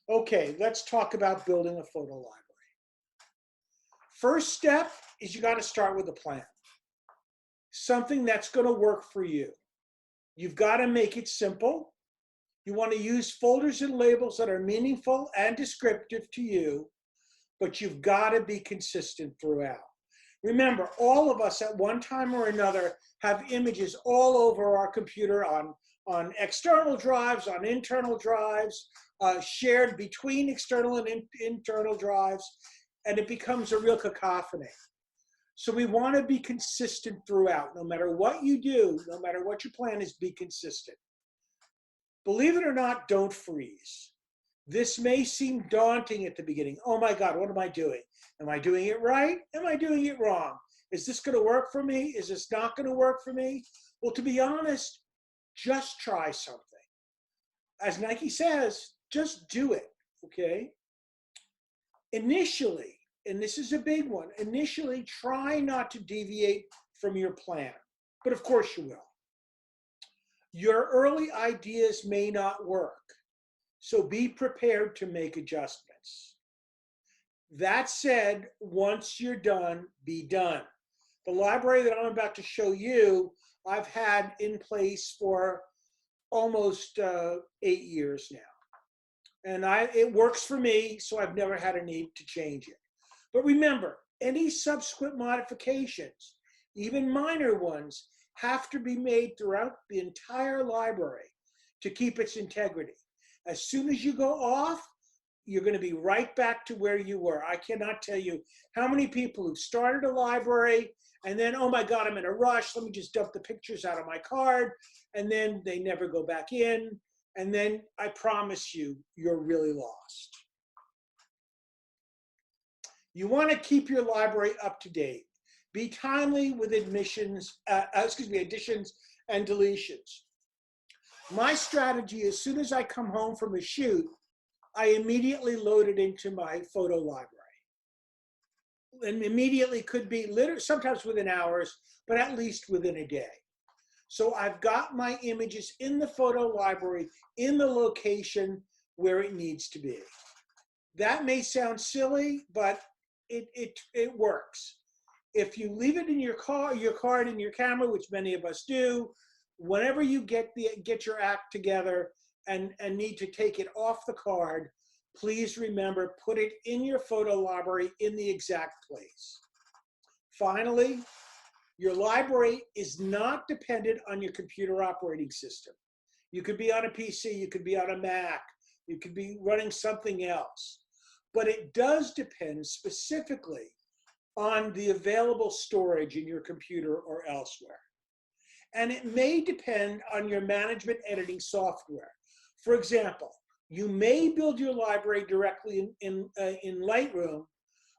Okay, let's talk about building a photo library. First step is you got to start with a plan. Something that's going to work for you. You've got to make it simple. You want to use folders and labels that are meaningful and descriptive to you, but you've got to be consistent throughout. Remember, all of us at one time or another have images all over our computer on external drives, on internal drives, shared between external and internal drives, and it becomes a real cacophony. So we want to be consistent throughout. No matter what you do, no matter what your plan is, be consistent. Believe it or not, don't freeze. This may seem daunting at the beginning. Oh my God, what am I doing? Am I doing it right? Am I doing it wrong? Is this going to work for me? Is this not going to work for me? Well, to be honest, just try something. As Nike says, just do it, okay? Initially, and this is a big one, initially try not to deviate from your plan, but of course you will. Your early ideas may not work, so be prepared to make adjustments. That said, once you're done, be done. The library that I'm about to show you, I've had in place for almost 8 years now. And it works for me, so I've never had a need to change it. But remember, any subsequent modifications, even minor ones, have to be made throughout the entire library to keep its integrity. As soon as you go off, you're going to be right back to where you were. I cannot tell you how many people who started a library and then, oh my God, I'm in a rush, let me just dump the pictures out of my card, and then they never go back in, and then I promise you, you're really lost. You want to keep your library up to date. Be timely with additions and deletions. My strategy, as soon as I come home from a shoot, I immediately load it into my photo library. And immediately could be literally, sometimes within hours, but at least within a day. So I've got my images in the photo library in the location where it needs to be. That may sound silly, but it works. If you leave it in your card in your camera, which many of us do, whenever you get your act together and need to take it off the card, please remember, put it in your photo library in the exact place. Finally, your library is not dependent on your computer operating system. You could be on a PC, you could be on a Mac, you could be running something else. But it does depend specifically on the available storage in your computer or elsewhere. And it may depend on your management editing software. For example, you may build your library directly in Lightroom,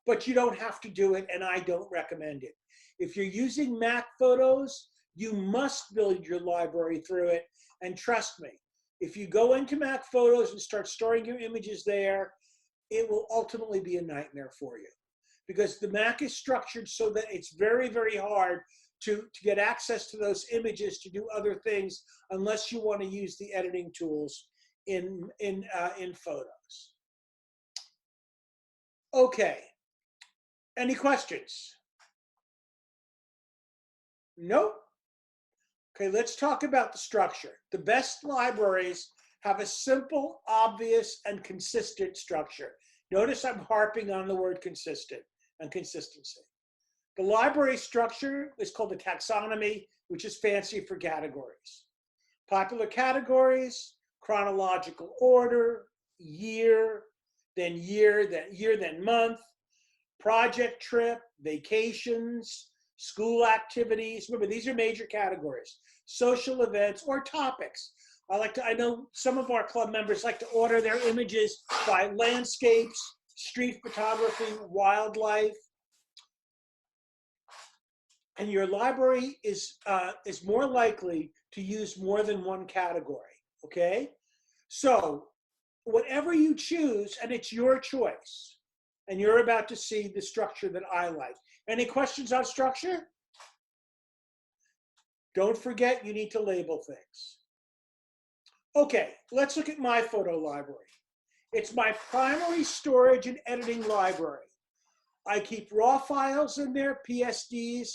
but you don't have to do it, and I don't recommend it. If you're using Mac Photos, you must build your library through it, and trust me, if you go into Mac Photos and start storing your images there, it will ultimately be a nightmare for you. Because the Mac is structured so that it's very, very hard to get access to those images to do other things unless you want to use the editing tools in Photos. Okay, any questions? Nope. Okay, let's talk about the structure. The best libraries have a simple, obvious, and consistent structure. Notice I'm harping on the word consistent and consistency. The library structure is called a taxonomy, which is fancy for categories. Popular categories: chronological order, year, then month, project trip, vacations, school activities. Remember, these are major categories. Social events or topics. I know some of our club members like to order their images by landscapes, street photography, wildlife. And your library is more likely to use more than one category, okay? So whatever you choose, and it's your choice, and you're about to see the structure that I like. Any questions on structure? Don't forget, you need to label things. Okay, let's look at my photo library. It's my primary storage and editing library. I keep raw files in there, PSDs,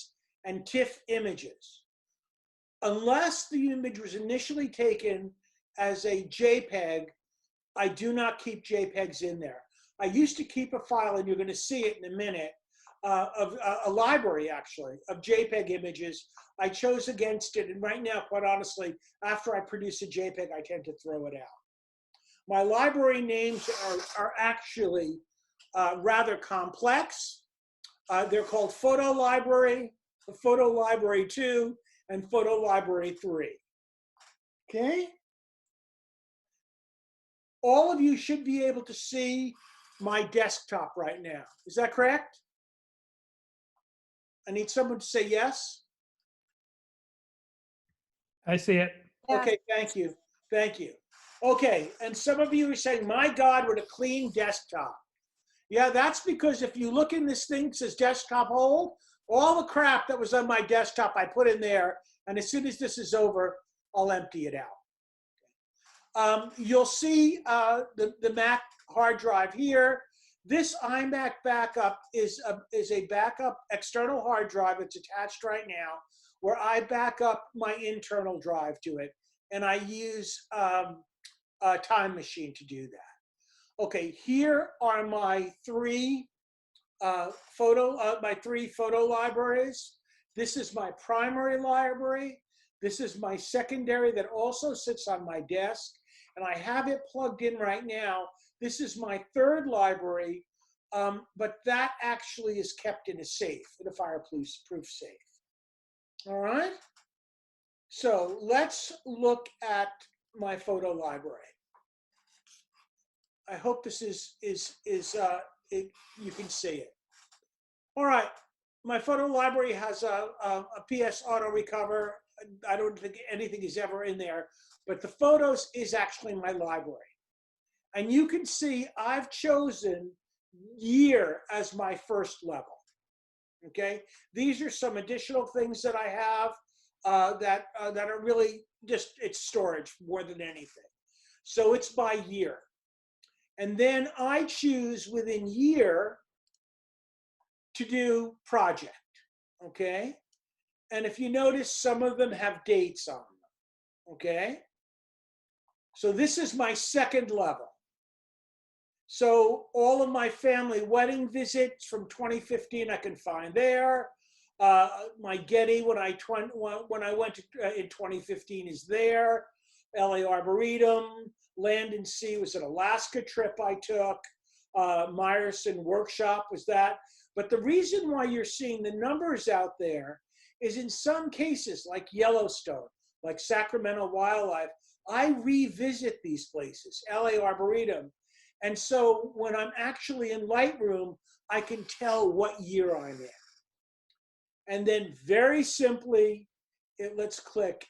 and TIFF images. Unless the image was initially taken as a JPEG, I do not keep JPEGs in there. I used to keep a file, and you're going to see it in a minute, of a library, actually, of JPEG images. I chose against it, and right now, quite honestly, after I produce a JPEG, I tend to throw it out. My library names are actually rather complex. They're called Photo Library, Photo Library 2, and Photo Library 3. Okay? All of you should be able to see my desktop right now. Is that correct? I need someone to say yes. I see it. Okay, thank you. Thank you. Okay, and some of you are saying, my God, what a clean desktop. Yeah, that's because if you look in this thing, it says desktop hold, all the crap that was on my desktop I put in there, and as soon as this is over, I'll empty it out. You'll see the Mac hard drive here. This iMac backup is a backup external hard drive. It's attached right now, where I back up my internal drive to it, and I use a Time Machine to do that. Okay, here are my three photo libraries. This is my primary library. This is my secondary that also sits on my desk, and I have it plugged in right now. This is my third library, but that actually is kept in a safe, in a fireproof safe. All right? So let's look at my photo library. I hope this you can see it. All right, my photo library has a PS auto recover. I don't think anything is ever in there, but the photos is actually my library. And you can see I've chosen year as my first level, okay? These are some additional things that I have that are really just, it's storage more than anything. So it's by year. And then I choose within year to do project, okay? And if you notice, some of them have dates on them, okay? So this is my second level. So all of my family wedding visits from 2015 I can find there. My Getty when I went to, in 2015 is there. LA Arboretum, Land and Sea was an Alaska trip I took. Meyerson Workshop was that. But the reason why you're seeing the numbers out there is in some cases, like Yellowstone, like Sacramento Wildlife, I revisit these places, LA Arboretum. And so when I'm actually in Lightroom, I can tell what year I'm in. And then very simply, let's click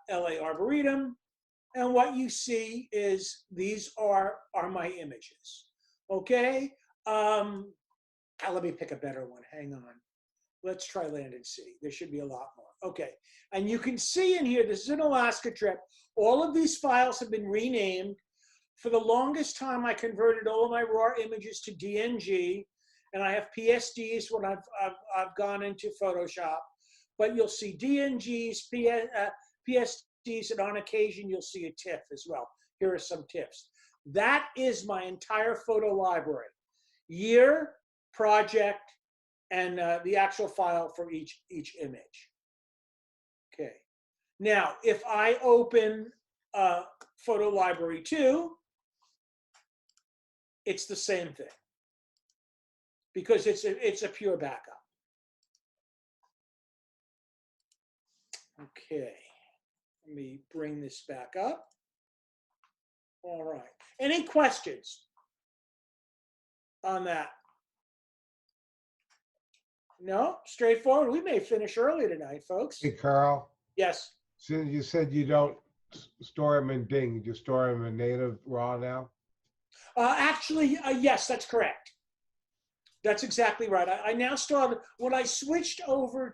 LA Arboretum. And what you see is these are my images, okay? Let me pick a better one, hang on. Let's try Land and Sea. There should be a lot more. Okay, and you can see in here, this is an Alaska trip. All of these files have been renamed. For the longest time, I converted all of my raw images to DNG, and I have PSDs when I've gone into Photoshop. But you'll see DNGs, PSDs, and on occasion, you'll see a TIFF as well. Here are some TIFFs. That is my entire photo library. Year, project, and the actual file for each image. Okay. Now, if I open Photo Library 2, it's the same thing because it's a pure backup. Okay. Let me bring this back up. All right. Any questions on that? No? Straightforward. We may finish early tonight, folks. Hey, Carl. Yes. So you said you don't store them in Bing, you just store them in native RAW now? Actually, yes, that's correct. That's exactly right. I now started, when I switched over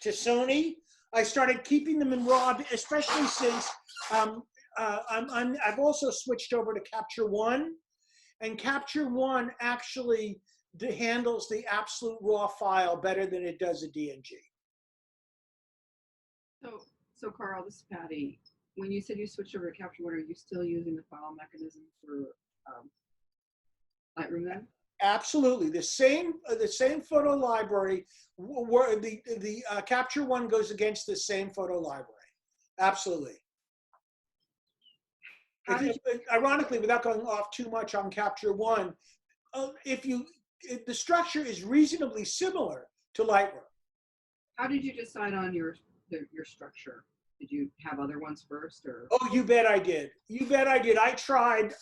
to Sony, I started keeping them in RAW, especially since I've also switched over to Capture One. And Capture One actually handles the absolute raw file better than it does a DNG. So Carl, this is Patty. When you said you switched over to Capture One, are you still using the file mechanism for Lightroom then? Absolutely, the same photo library. Where the Capture One goes against the same photo library. Absolutely. Ironically, without going off too much on Capture One, the structure is reasonably similar to Lightroom. How did you decide on your structure? Did you have other ones first, or? Oh, you bet I did. You bet I did. I tried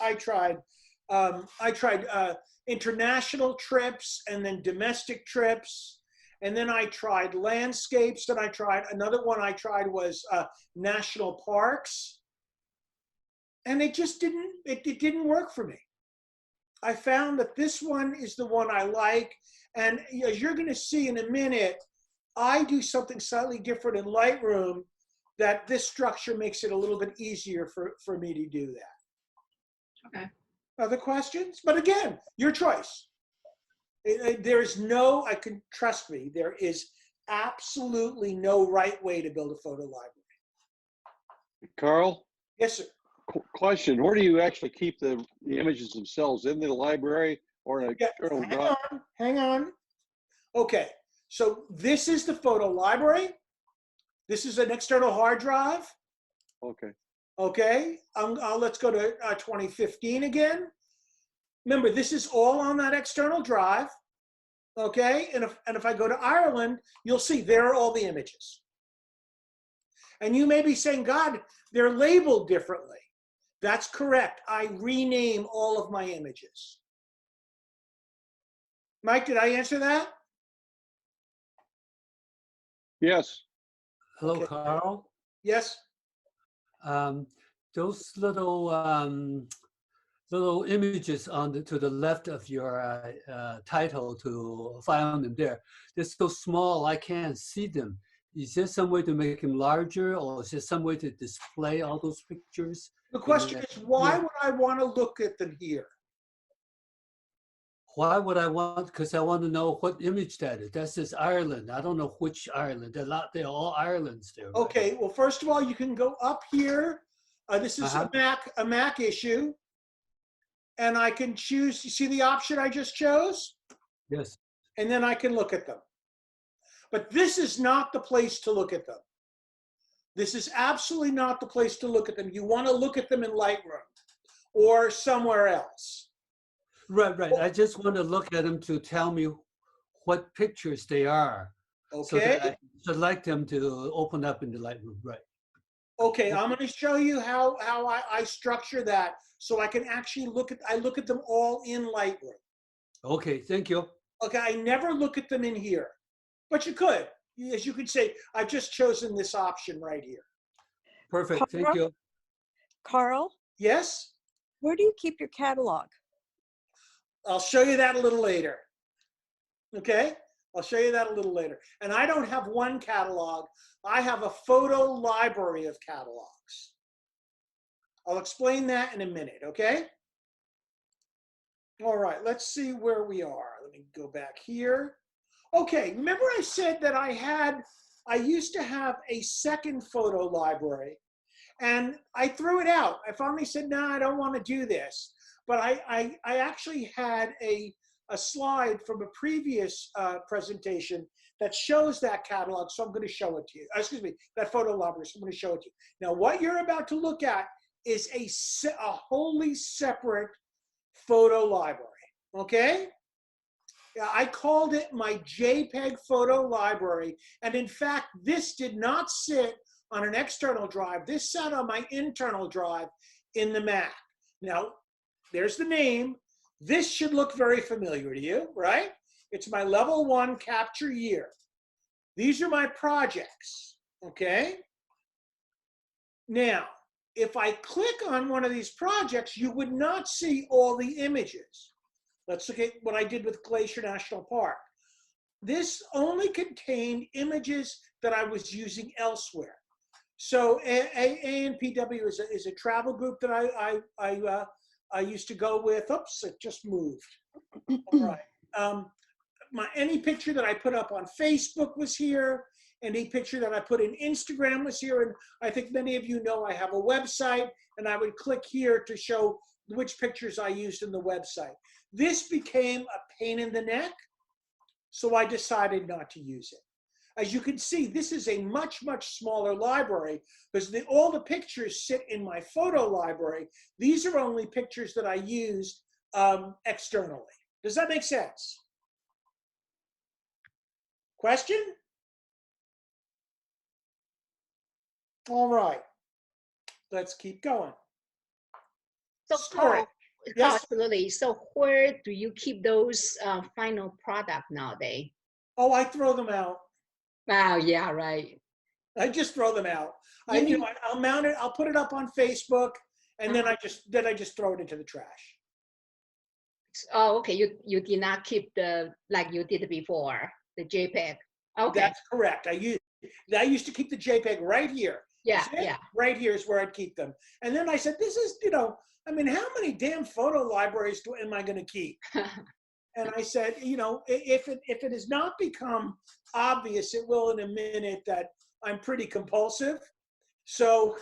international trips and then domestic trips, and then I tried landscapes, and I tried another one. I tried was national parks, and it just didn't. It didn't work for me. I found that this one is the one I like, and as you're going to see in a minute, I do something slightly different in Lightroom that this structure makes it a little bit easier for me to do that. Okay. Other questions? But again, your choice. There is no, trust me, there is absolutely no right way to build a photo library. Carl? Yes, sir. Question, where do you actually keep the images themselves? In the library or in a external drive? Hang on. Okay, so this is the photo library. This is an external hard drive. Okay. Okay, let's go to 2015 again. Remember, this is all on that external drive. Okay, and if I go to Ireland, you'll see there are all the images. And you may be saying, God, they're labeled differently. That's correct. I rename all of my images. Mike, did I answer that? Yes. Hello, Okay. Carl. Yes. Those little images to the left of your title to find them there. They're so small I can't see them. Is there some way to make them larger, or is there some way to display all those pictures? The question is, why would I want to look at them here? Why would I want? Because I want to know what image that is. That says Ireland. I don't know which Ireland. They're all Irelands there. Right? Okay. Well, first of all, you can go up here. This is a Mac issue, and I can choose. You see the option I just chose? Yes. And then I can look at them. But this is not the place to look at them. This is absolutely not the place to look at them. You want to look at them in Lightroom or somewhere else. Right. I just want to look at them to tell me what pictures they are. Okay. So that I select them to open up in the Lightroom. Right. Okay, I'm going to show you how I structure that so I can actually look at them all in Lightroom. Okay, thank you. Okay, I never look at them in here, but you could. As you could say, I've just chosen this option right here. Perfect, thank you. Carl? Yes? Where do you keep your catalog? I'll show you that a little later. Okay? I'll show you that a little later. And I don't have one catalog. I have a photo library of catalogs. I'll explain that in a minute, okay? All right, let's see where we are. Let me go back here. Okay, remember I said that I used to have a second photo library, and I threw it out. I finally said, no, I don't want to do this. But I actually had a slide from a previous presentation that shows that catalog, so I'm going to show it to you. Excuse me, that photo library, so I'm going to show it to you. Now, what you're about to look at is a wholly separate photo library, okay? I called it my JPEG photo library, and in fact, this did not sit on an external drive. This sat on my internal drive in the Mac. Now, there's the name. This should look very familiar to you, right? It's my level 1 capture year. These are my projects, okay? Now, if I click on one of these projects, you would not see all the images. Let's look at what I did with Glacier National Park. This only contained images that I was using elsewhere. So ANPW is a travel group that I used to go with, oops, it just moved. All right. Any picture that I put up on Facebook was here. Any picture that I put in Instagram was here. And I think many of you know I have a website, and I would click here to show which pictures I used in the website. This became a pain in the neck, so I decided not to use it. As you can see, this is a much, much smaller library because all the pictures sit in my photo library. These are only pictures that I used externally. Does that make sense? Question? All right, let's keep going. So Storage. Carl, Yes. absolutely. So where do you keep those final product nowadays? Oh, I throw them out. Wow, yeah, right. I just throw them out. You mean- I'll mount it. I'll put it up on Facebook, and then I just throw it into the trash. Oh, okay. You did not keep the like you did before the JPEG. Okay. That's correct. I used to keep the JPEG right here. Yeah, See it? yeah. Right here is where I'd keep them. And then I said, this is, I mean, how many damn photo libraries am I going to keep? And I said, if it has not become obvious, it will in a minute, that I'm pretty compulsive. So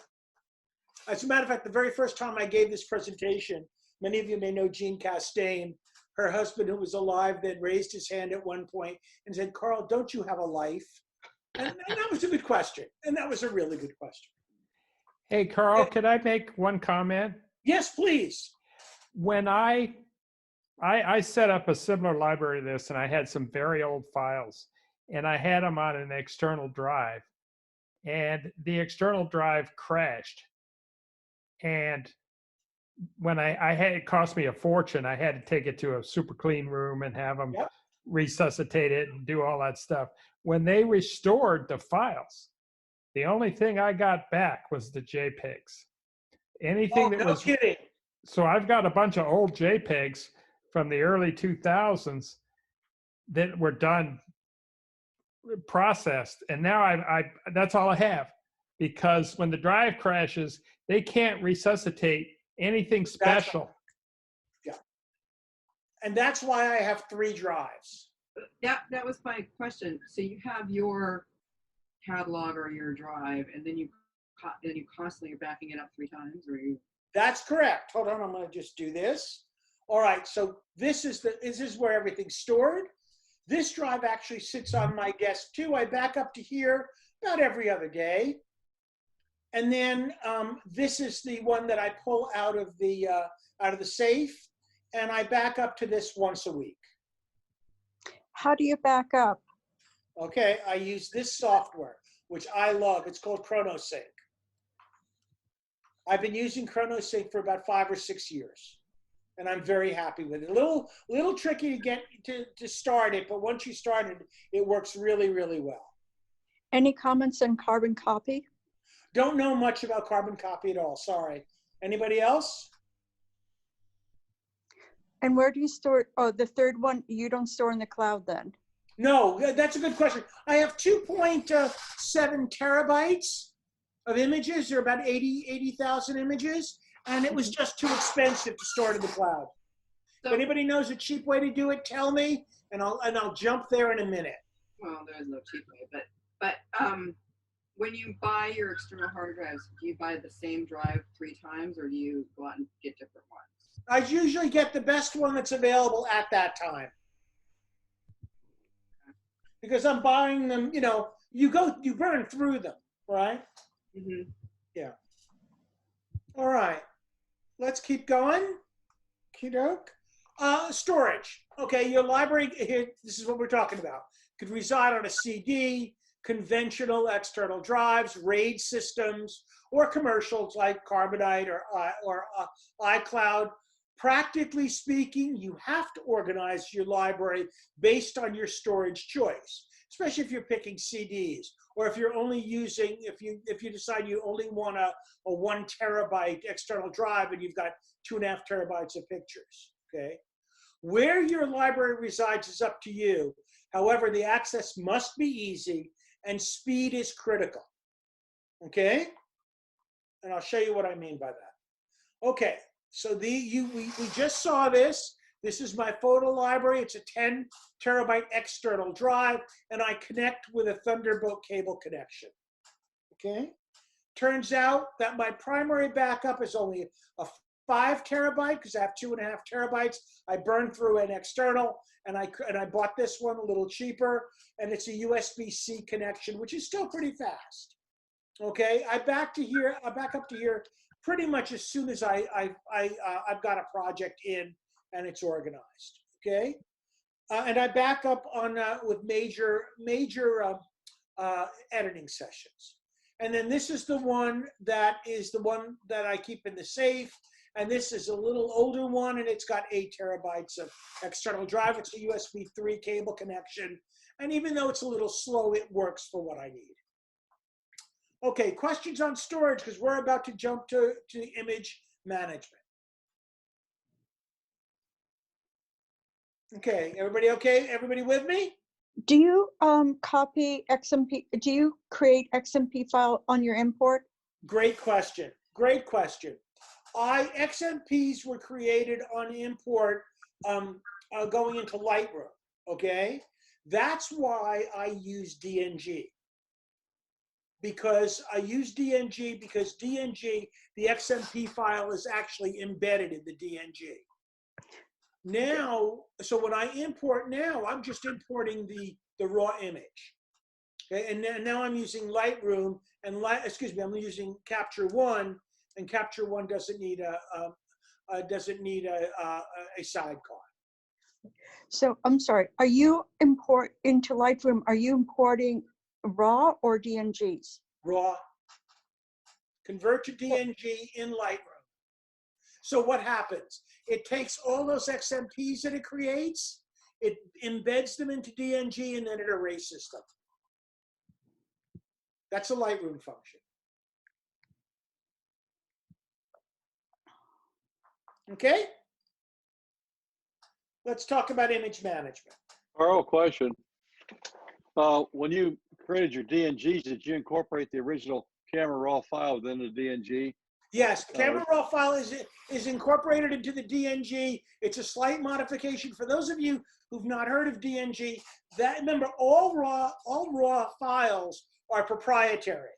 as a matter of fact, the very first time I gave this presentation, many of you may know Jean Castaigne, her husband who was alive then raised his hand at one point and said, Carl, don't you have a life? And that was a good question. And that was a really good question. Hey, Carl, could I make one comment? Yes, please. When I set up a similar library to this, and I had some very old files, and I had them on an external drive, and the external drive crashed. And when I had, it cost me a fortune. I had to take it to a super clean room and have them resuscitate it and do all that stuff. When they restored the files, the only thing I got back was the JPEGs. Anything that no was kidding. So I've got a bunch of old JPEGs from the early 2000s that were done, processed, and now I that's all I have, because when the drive crashes, they can't resuscitate anything special. Yeah. And that's why I have 3 drives. That was my question. So you have your catalog or your drive, and then you constantly are backing it up 3 times, or you? That's correct. Hold on, I'm going to just do this. All right, so this is where everything's stored. This drive actually sits on my desk too. I back up to here about every other day. And then this is the one that I pull out of the safe, and I back up to this once a week. How do you back up? Okay, I use this software, which I love. It's called ChronoSync. I've been using ChronoSync for about 5 or 6 years, and I'm very happy with it. A little tricky to get to start it, but once you start it, it works really, really well. Any comments on carbon copy? Don't know much about carbon copy at all, sorry. Anybody else? And where do you store? Oh, the third one, you don't store in the cloud then? No, that's a good question. I have 2.7 terabytes of images. There are about 80,000 images, and it was just too expensive to store it in the cloud. So, If anybody knows a cheap way to do it, tell me, and I'll jump there in a minute. well, there is no cheap way, but when you buy your external hard drives, do you buy the same drive 3 times, or do you go out and get different ones? I usually get the best one that's available at that time. Because I'm buying them, you burn through them, right? Mm-hmm. Yeah. All right, let's keep going. Okey-doke. Storage. Okay, your library, here, this is what we're talking about. Could reside on a CD, conventional external drives, RAID systems, or commercials like Carbonite or iCloud. Practically speaking, you have to organize your library based on your storage choice, especially if you're picking CDs, or if you're only using, if you decide you only want a 1 terabyte external drive and you've got 2.5 terabytes of pictures, okay? Where your library resides is up to you. However, the access must be easy and speed is critical, okay? And I'll show you what I mean by that. Okay, So we just saw this. This is my photo library. It's a 10 terabyte external drive, and I connect with a Thunderbolt cable connection. Okay. Turns out that my primary backup is only a 5 terabyte because I have 2.5 terabytes. I burned through an external, and I bought this one a little cheaper, and it's a USB-C connection, which is still pretty fast. Okay, I back up to here pretty much as soon as I've got a project in and it's organized. Okay, and I back up on with major editing sessions. And then this is the one that I keep in the safe. And this is a little older one, and it's got 8 terabytes of external drive. It's a USB 3 cable connection. And even though it's a little slow, it works for what I need. Okay, questions on storage, because we're about to jump to image management. Okay, everybody okay? Everybody with me? Do you copy XMP? Do you create XMP file on your import? Great question. Great question. XMPs were created on import going into Lightroom. Okay, that's why I use DNG. Because I use DNG because DNG, the XMP file is actually embedded in the DNG. Now, so when I import now, I'm just importing the raw image. Okay, and now I'm using Lightroom and I'm using Capture One, and Capture One doesn't need a sidecar. So I'm sorry. Are you into Lightroom? Are you importing RAW or DNGs? Raw. Convert to DNG in Lightroom. So what happens? It takes all those XMPs that it creates, it embeds them into DNG, and then it erases them. That's a Lightroom function. Okay? Let's talk about image management. Carl, question. When you created your DNGs, did you incorporate the original camera raw file within the DNG? Yes, the camera raw file is incorporated into the DNG. It's a slight modification. For those of you who've not heard of DNG, remember all raw files are proprietary,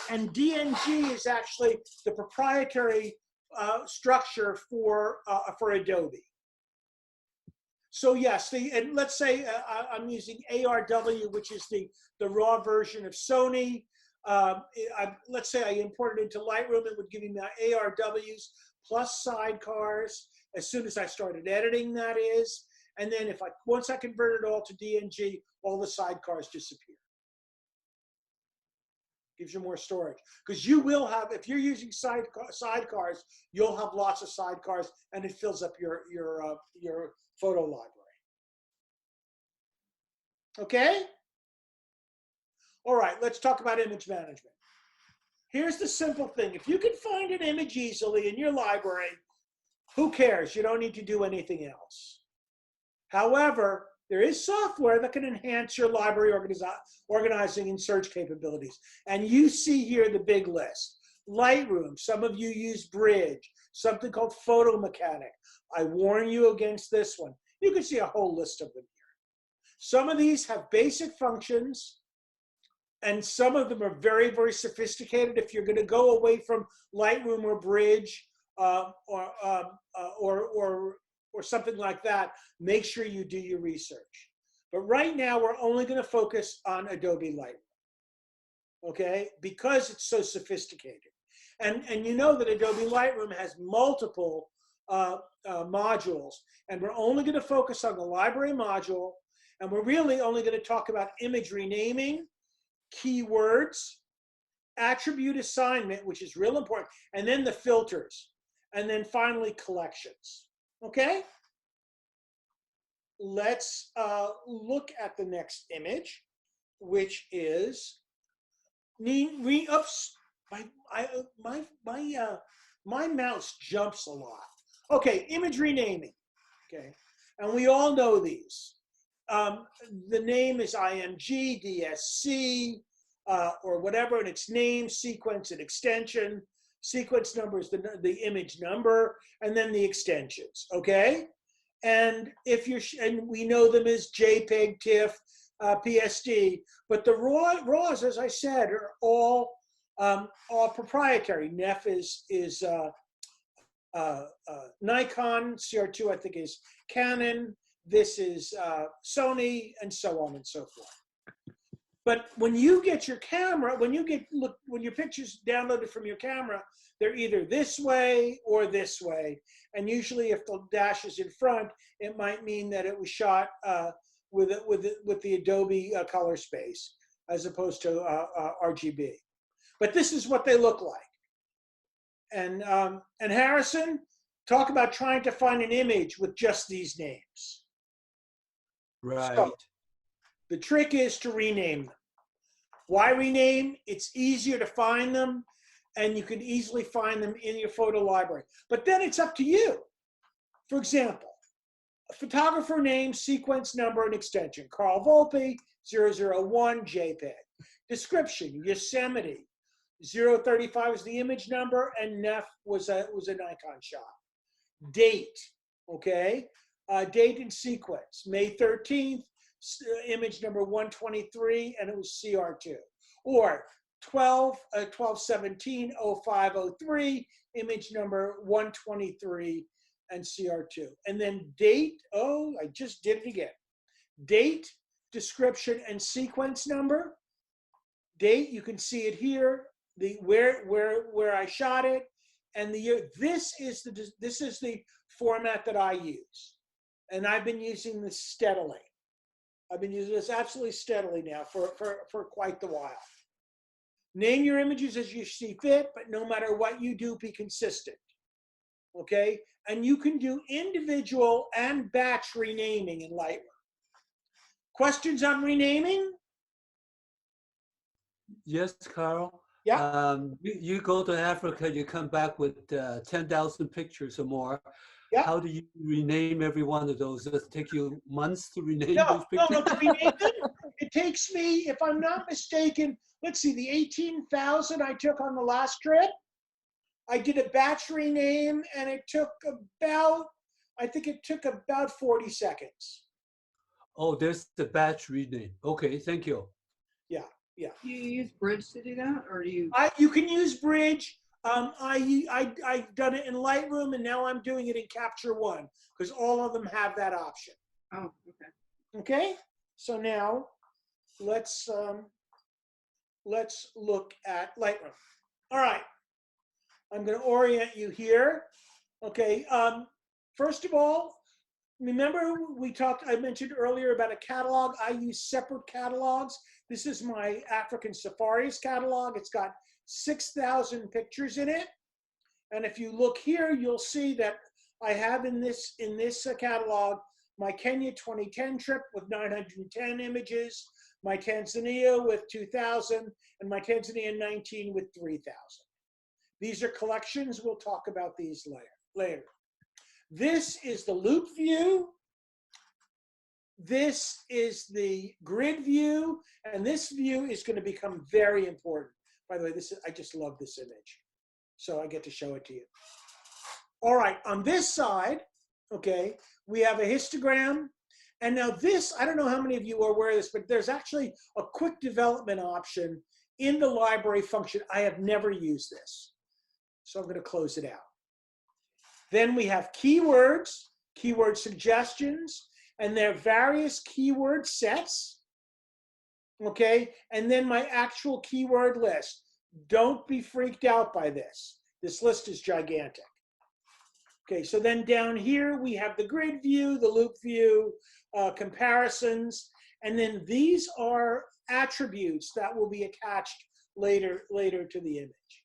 and DNG is actually the proprietary structure for Adobe. So yes, and let's say I'm using ARW, which is the raw version of Sony. Let's say I imported into Lightroom, it would give me my ARWs plus sidecars as soon as I started editing, that is. And then once I convert it all to DNG, all the sidecars disappear. Gives you more storage. Because you will have, if you're using sidecars, you'll have lots of sidecars, and it fills up your photo library. Okay? All right, let's talk about image management. Here's the simple thing. If you can find an image easily in your library, who cares? You don't need to do anything else. However, there is software that can enhance your library organizing and search capabilities. And you see here the big list. Lightroom, some of you use Bridge, something called Photo Mechanic. I warn you against this one. You can see a whole list of them here. Some of these have basic functions, and some of them are very, very sophisticated. If you're going to go away from Lightroom or Bridge or something like that, make sure you do your research. But right now, we're only going to focus on Adobe Lightroom, okay? Because it's so sophisticated. And you know that Adobe Lightroom has multiple modules, and we're only going to focus on the library module, and we're really only going to talk about image renaming, keywords, attribute assignment, which is real important, and then the filters, and then finally collections. Okay? Let's look at the next image, which is oops, my mouse jumps a lot. Okay, image renaming. Okay, and we all know these. The name is IMG, DSC, or whatever, and its name, sequence, and extension. Sequence number is the image number, and then the extensions, okay? And if you're, and we know them as JPEG, TIFF, PSD, but the RAWs, as I said, are all proprietary. NEF is Nikon, CR2 I think is Canon, this is Sony, and so on and so forth. But when you get your camera, when your pictures downloaded from your camera, they're either this way or this way. And usually if the dash is in front, it might mean that it was shot with the Adobe color space as opposed to RGB. But this is what they look like. And Harrison, talk about trying to find an image with just these names. Right. So, the trick is to rename them. Why rename? It's easier to find them, and you can easily find them in your photo library. But then it's up to you. For example, a photographer name, sequence number, and extension. Carl Volpe, 001 JPEG. Description, Yosemite. 035 is the image number, and NEF was a Nikon shot. Date, okay? Date and sequence, May 13th, image number 123, and it was CR2. Or 12/17/05/03, image number 123 and CR2. And then date, oh, I just did it again. Date, description, and sequence number. Date, you can see it here, the where I shot it, and the year. This is the format that I use. And I've been using this steadily. I've been using this absolutely steadily now for quite the while. Name your images as you see fit, but no matter what you do, be consistent, okay? And you can do individual and batch renaming in Lightroom. Questions on renaming? Yes, Carl. Yeah. You go to Africa, you come back with 10,000 pictures or more. Yeah. How do you rename every one of those? Does it take you months to rename No, those pictures? no, to rename them, it takes me, if I'm not mistaken, let's see, the 18,000 I took on the last trip, I did a batch rename, and it took about, I think it took about 40 seconds. Oh, there's the batch rename. Okay, thank you. Yeah, yeah. Do you use Bridge to do that, or do you? You can use Bridge. I've done it in Lightroom, and now I'm doing it in Capture One because all of them have that option. Oh, okay. Okay, so now let's look at Lightroom. All right, I'm going to orient you here. Okay, first of all, remember I mentioned earlier about a catalog. I use separate catalogs. This is my African Safaris catalog. It's got 6,000 pictures in it. And if you look here, you'll see that I have in this catalog my Kenya 2010 trip with 910 images, my Tanzania with 2,000, and my Tanzania 19 with 3,000. These are collections. We'll talk about these later. This is the loop view. This is the grid view, and this view is going to become very important. By the way, I just love this image, so I get to show it to you. All right, on this side, okay, we have a histogram, and now this, I don't know how many of you are aware of this, but there's actually a quick development option in the library function. I have never used this, so I'm going to close it out. Then we have keywords, keyword suggestions, and there are various keyword sets. Okay, and then my actual keyword list. Don't be freaked out by this. This list is gigantic. Okay, so then down here we have the grid view, the loop view, comparisons, and then these are attributes that will be attached later to the image.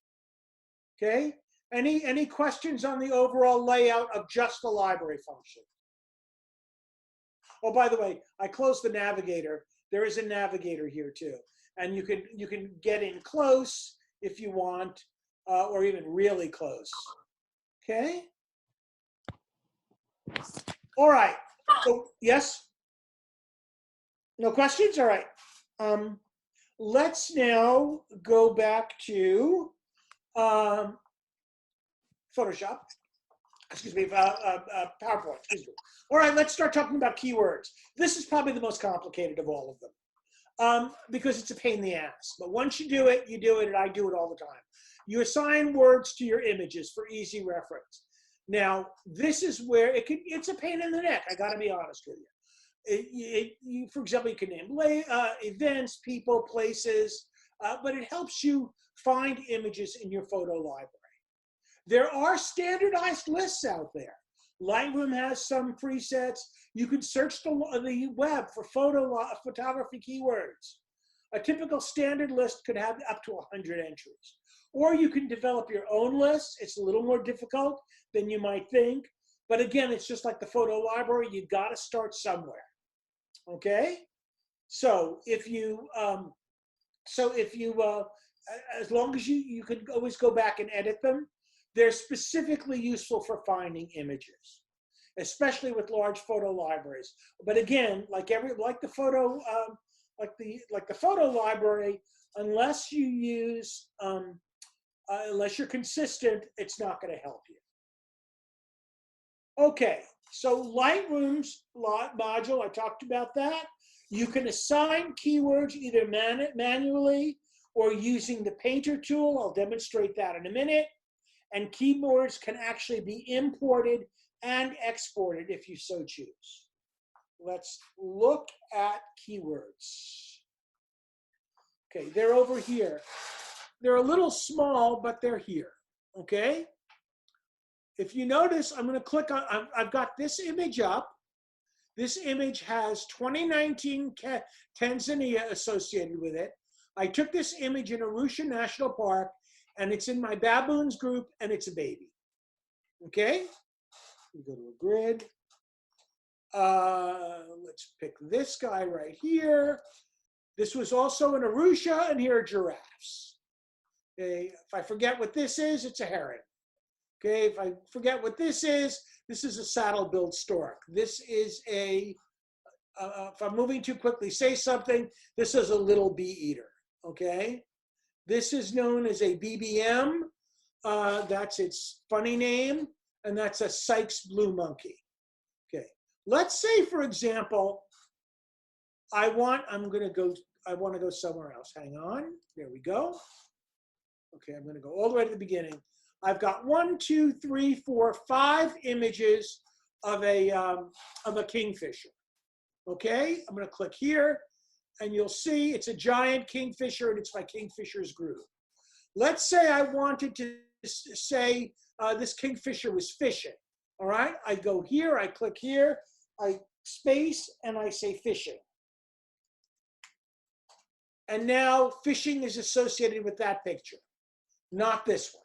Okay, any questions on the overall layout of just the library function? Oh, by the way, I closed the navigator. There is a navigator here too, and you can get in close if you want, or even really close. Okay. All right. So yes. No questions. All right. Let's now go back to Photoshop. Excuse me, PowerPoint. Excuse me. All right, let's start talking about keywords. This is probably the most complicated of all of them because it's a pain in the ass. But once you do it, and I do it all the time. You assign words to your images for easy reference. Now, this is where it's a pain in the neck. I got to be honest with you. For example, you can name events, people, places, but it helps you find images in your photo library. There are standardized lists out there. Lightroom has some presets. You can search the web for photography keywords. A typical standard list could have up to 100 entries. Or you can develop your own list. It's a little more difficult than you might think. But again, it's just like the photo library. You got to start somewhere. Okay? So if you, as long as you can always go back and edit them, they're specifically useful for finding images, especially with large photo libraries. But again, like the photo library, unless you use unless you're consistent, it's not going to help you. Okay, so Lightroom's module, I talked about that. You can assign keywords either manually or using the painter tool. I'll demonstrate that in a minute. And keywords can actually be imported and exported if you so choose. Let's look at keywords. Okay, they're over here. They're a little small, but they're here, okay? If you notice, I'm gonna click on, I've got this image up. This image has 2019 Tanzania associated with it. I took this image in Arusha National Park, and it's in my baboons group, and it's a baby, okay? We go to a grid. Let's pick this guy right here. This was also in Arusha, and here are giraffes. Okay, if I forget what this is, it's a heron. Okay, if I forget what this is a saddle-billed stork. This is a, if I'm moving too quickly, say something, this is a little bee eater, okay? This is known as a BBM, that's its funny name, and that's a Sykes blue monkey. Okay, let's say, for example, I want to go somewhere else. Hang on, there we go. Okay, I'm going to go all the way to the beginning. I've got 1, 2, 3, 4, 5 images of a kingfisher. Okay, I'm going to click here, and you'll see it's a giant kingfisher, and it's my kingfishers group. Let's say I wanted to say this kingfisher was fishing. All right, I go here, I click here, I space, and I say fishing. And now fishing is associated with that picture, not this one.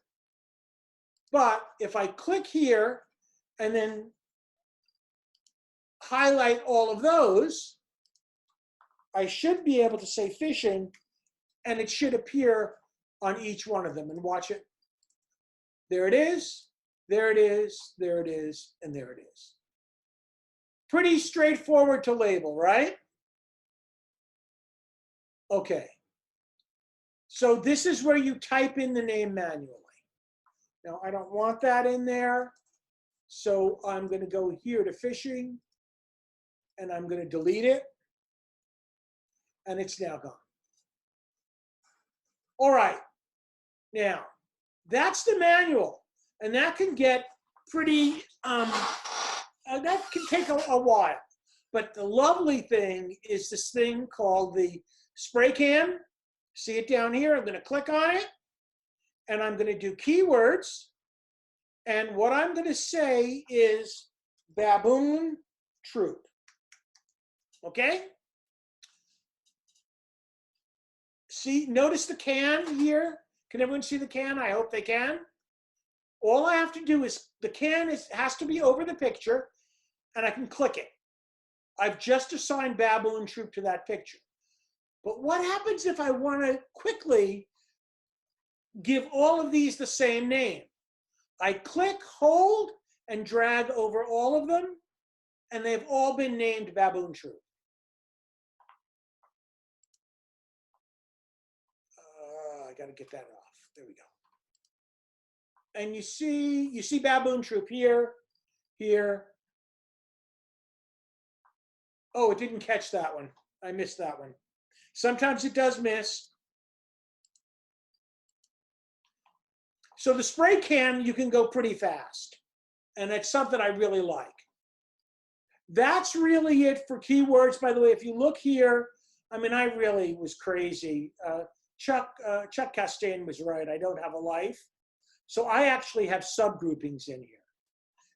But if I click here and then highlight all of those, I should be able to say fishing, and it should appear on each one of them. And watch it. There it is, there it is, there it is, and there it is. Pretty straightforward to label, right? Okay. So this is where you type in the name manually. Now, I don't want that in there, so I'm going to go here to fishing, and I'm going to delete it, and it's now gone. All right. Now, that's the manual, and that can get pretty, that can take a while. But the lovely thing is this thing called the spray can. See it down here? I'm going to click on it, and I'm going to do keywords. And what I'm going to say is baboon troop. Okay? See, notice the can here? Can everyone see the can? I hope they can. All I have to do is, the can has to be over the picture, and I can click it. I've just assigned baboon troop to that picture. But what happens if I want to quickly give all of these the same name? I click, hold, and drag over all of them, and they've all been named baboon troop. I got to get that off. There we go. and you see baboon troop here, here. Oh, it didn't catch that one. I missed that one. Sometimes it does miss. So the spray can, you can go pretty fast. And it's something I really like. That's really it for keywords. By the way, if you look here, I mean, I really was crazy. Chuck Castain was right. I don't have a life. So I actually have subgroupings in here.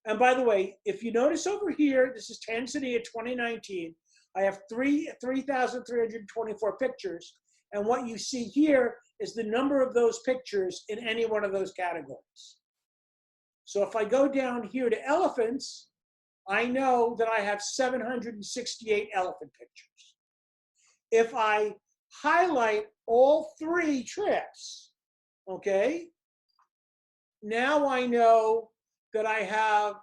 And by the way, if you notice over here, this is Tanzania 2019. I have 3,324 pictures. And what you see here is the number of those pictures in any one of those categories. So if I go down here to elephants, I know that I have 768 elephant pictures. If I highlight all 3 trips, okay, now I know that I have,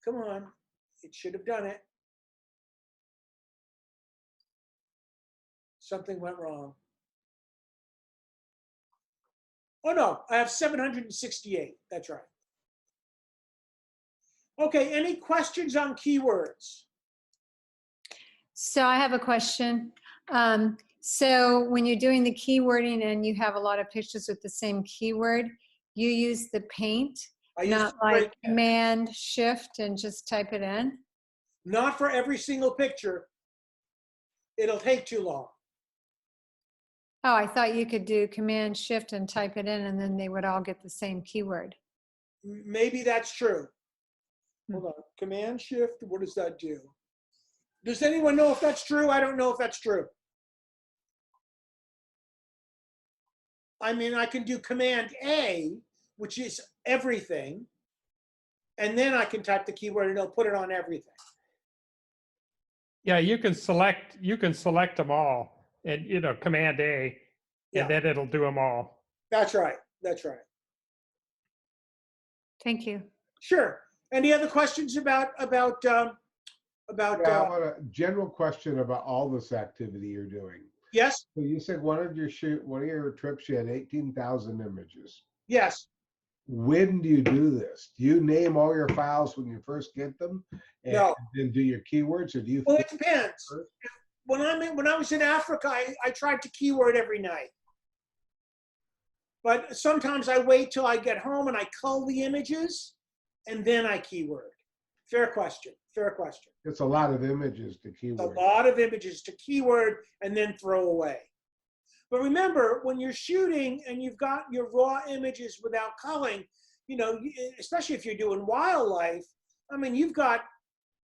come on, it should have done it. Something went wrong. Oh no, I have 768, that's right. Okay, any questions on keywords? So I have a question. So when you're doing the keywording and you have a lot of pictures with the same keyword, you use the paint, I use not spray like can. Command Shift and just type it in? Not for every single picture. It'll take too long. Oh, I thought you could do Command Shift and type it in and then they would all get the same keyword. Maybe that's true. Hold on, Command Shift, what does that do? Does anyone know if that's true? I don't know if that's true. I mean, I can do Command A, which is everything, and then I can type the keyword and it'll put it on everything. Yeah, you can select them all and, you know, Command A, Yeah. and then it'll do them all. That's right, that's right. Thank you. Sure. Any other questions about Yeah, I want a general question about all this activity you're doing. yes, So you said one of your trips you had 18,000 images. yes. When do you do this? Do you name all your files when you first get them, and No. then do your keywords, or do you? Well, it depends. When I was in Africa, I tried to keyword every night. But sometimes I wait till I get home and I cull the images and then I keyword. Fair question, fair question. It's a lot of images to A keyword. lot of images to keyword and then throw away. But remember, when you're shooting and you've got your raw images without culling, you know, especially if you're doing wildlife, I mean, you've got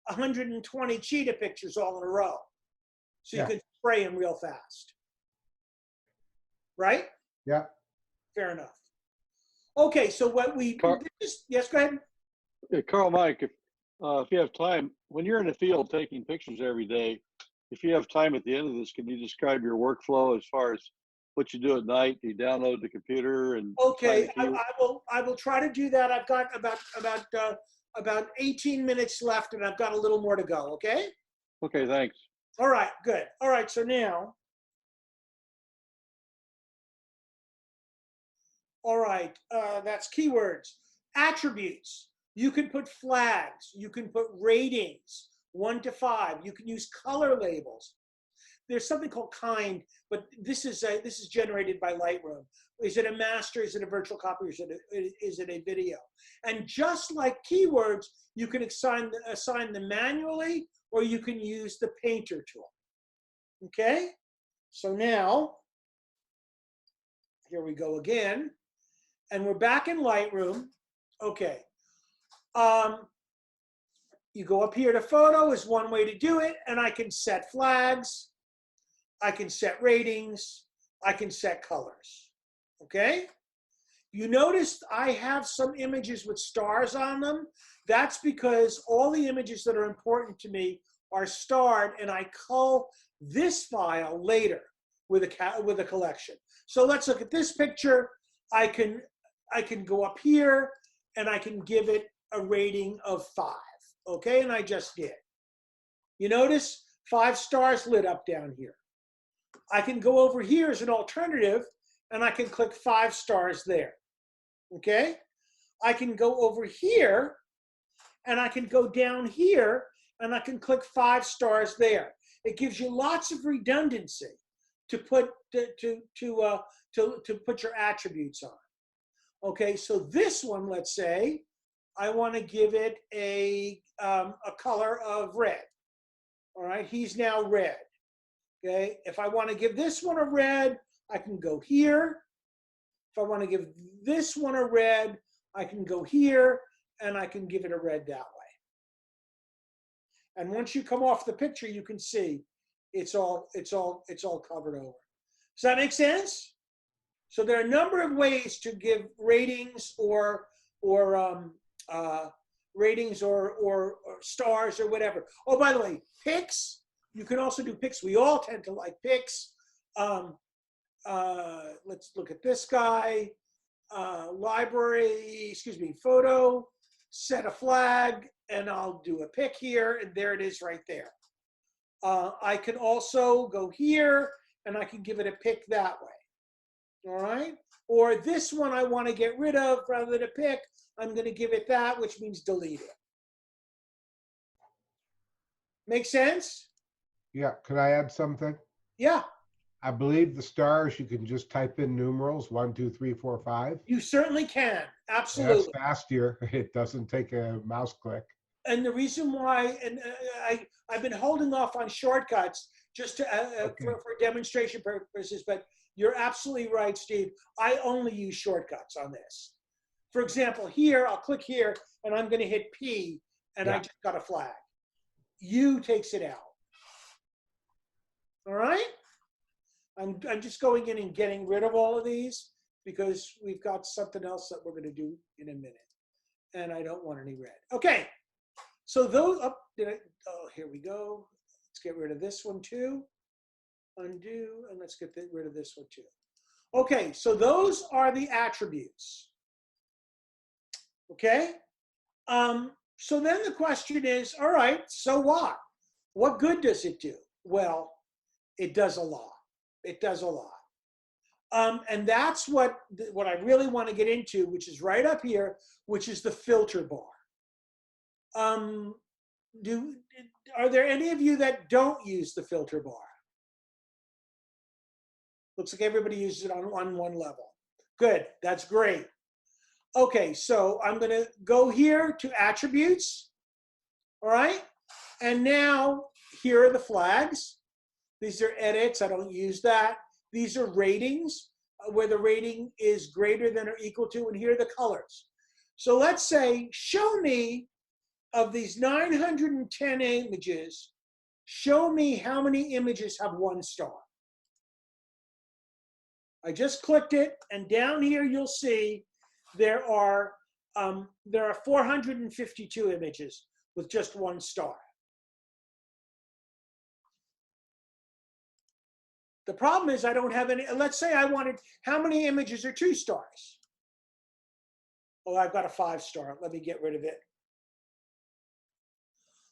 120 cheetah pictures all in a row. So you Yeah. can spray them real fast. Right? Yeah. Fair enough. Okay, so what we, yes, go ahead. Yeah, Carl, Mike, if you have time, when you're in the field taking pictures every day, if you have time at the end of this, can you describe your workflow as far as what you do at night? Do you download the computer and? Okay, I will try to do that. I've got about 18 minutes left and I've got a little more to go, okay? Okay, thanks. All right, good. All right, so now, all right, that's keywords. Attributes. You can put flags. You can put ratings, 1 to 5. You can use color labels. There's something called kind, but this is generated by Lightroom. Is it a master? Is it a virtual copy? Or is it a video? And just like keywords, you can assign them manually, or you can use the painter tool. Okay? So now, here we go again. And we're back in Lightroom. Okay. You go up here to photo is one way to do it, and I can set flags, I can set ratings, I can set colors. Okay? You noticed I have some images with stars on them. That's because all the images that are important to me are starred, and I cull this file later with a collection. So let's look at this picture. I can go up here and I can give it a rating of 5. Okay, and I just did. You notice 5 stars lit up down here. I can go over here as an alternative and I can click 5 stars there. okay? I can go over here, and I can go down here, and I can click 5 stars there. It gives you lots of redundancy to put put your attributes on. Okay, so this one, let's say, I want to give it a color of red. All right, he's now red. Okay, if I want to give this one a red, I can go here. If I want to give this one a red, I can go here, and I can give it a red that way. And once you come off the picture, you can see it's all covered over. Does that make sense? So there are a number of ways to give ratings or stars or whatever. Oh, by the way, pics. You can also do pics. We all tend to like pics. Let's look at this guy. Photo, set a flag, and I'll do a pic here, and there it is right there. I can also go here, and I can give it a pic that way. All right? Or this one I want to get rid of rather than a pic, I'm going to give it that, which means delete it. Make sense? Yeah, could I add something? Yeah. I believe the stars, you can just type in numerals, 1, 2, 3, 4, 5. You certainly can. Absolutely. That's faster. It doesn't take a mouse click. And the reason why, and I've been holding off on shortcuts just to, Okay. for demonstration purposes, but you're absolutely right, Steve. I only use shortcuts on this. For example, here, I'll click here, and I'm going to hit P, and I just got a flag. U takes it out. All right? I'm just going in and getting rid of all of these because we've got something else that we're going to do in a minute. And I don't want any red. Okay. So those, here we go. Let's get rid of this one too. Undo, and let's get rid of this one too. Okay, so those are the attributes. Okay? So then the question is, all right, so what? What good does it do? Well, it does a lot. It does a lot. And that's what I really want to get into, which is right up here, which is the filter bar. Are there any of you that don't use the filter bar? Looks like everybody uses it on one level. Good, that's great. Okay, so I'm going to go here to attributes. All right, and now here are the flags. These are edits, I don't use that. These are ratings, where the rating is greater than or equal to, and here are the colors. So let's say, show me, of these 910 images, show me how many images have 1 star. I just clicked it, and down here you'll see there are 452 images with just 1 star. The problem is I don't have any. Let's say I wanted, how many images are 2 stars? Oh, I've got a 5 star. Let me get rid of it.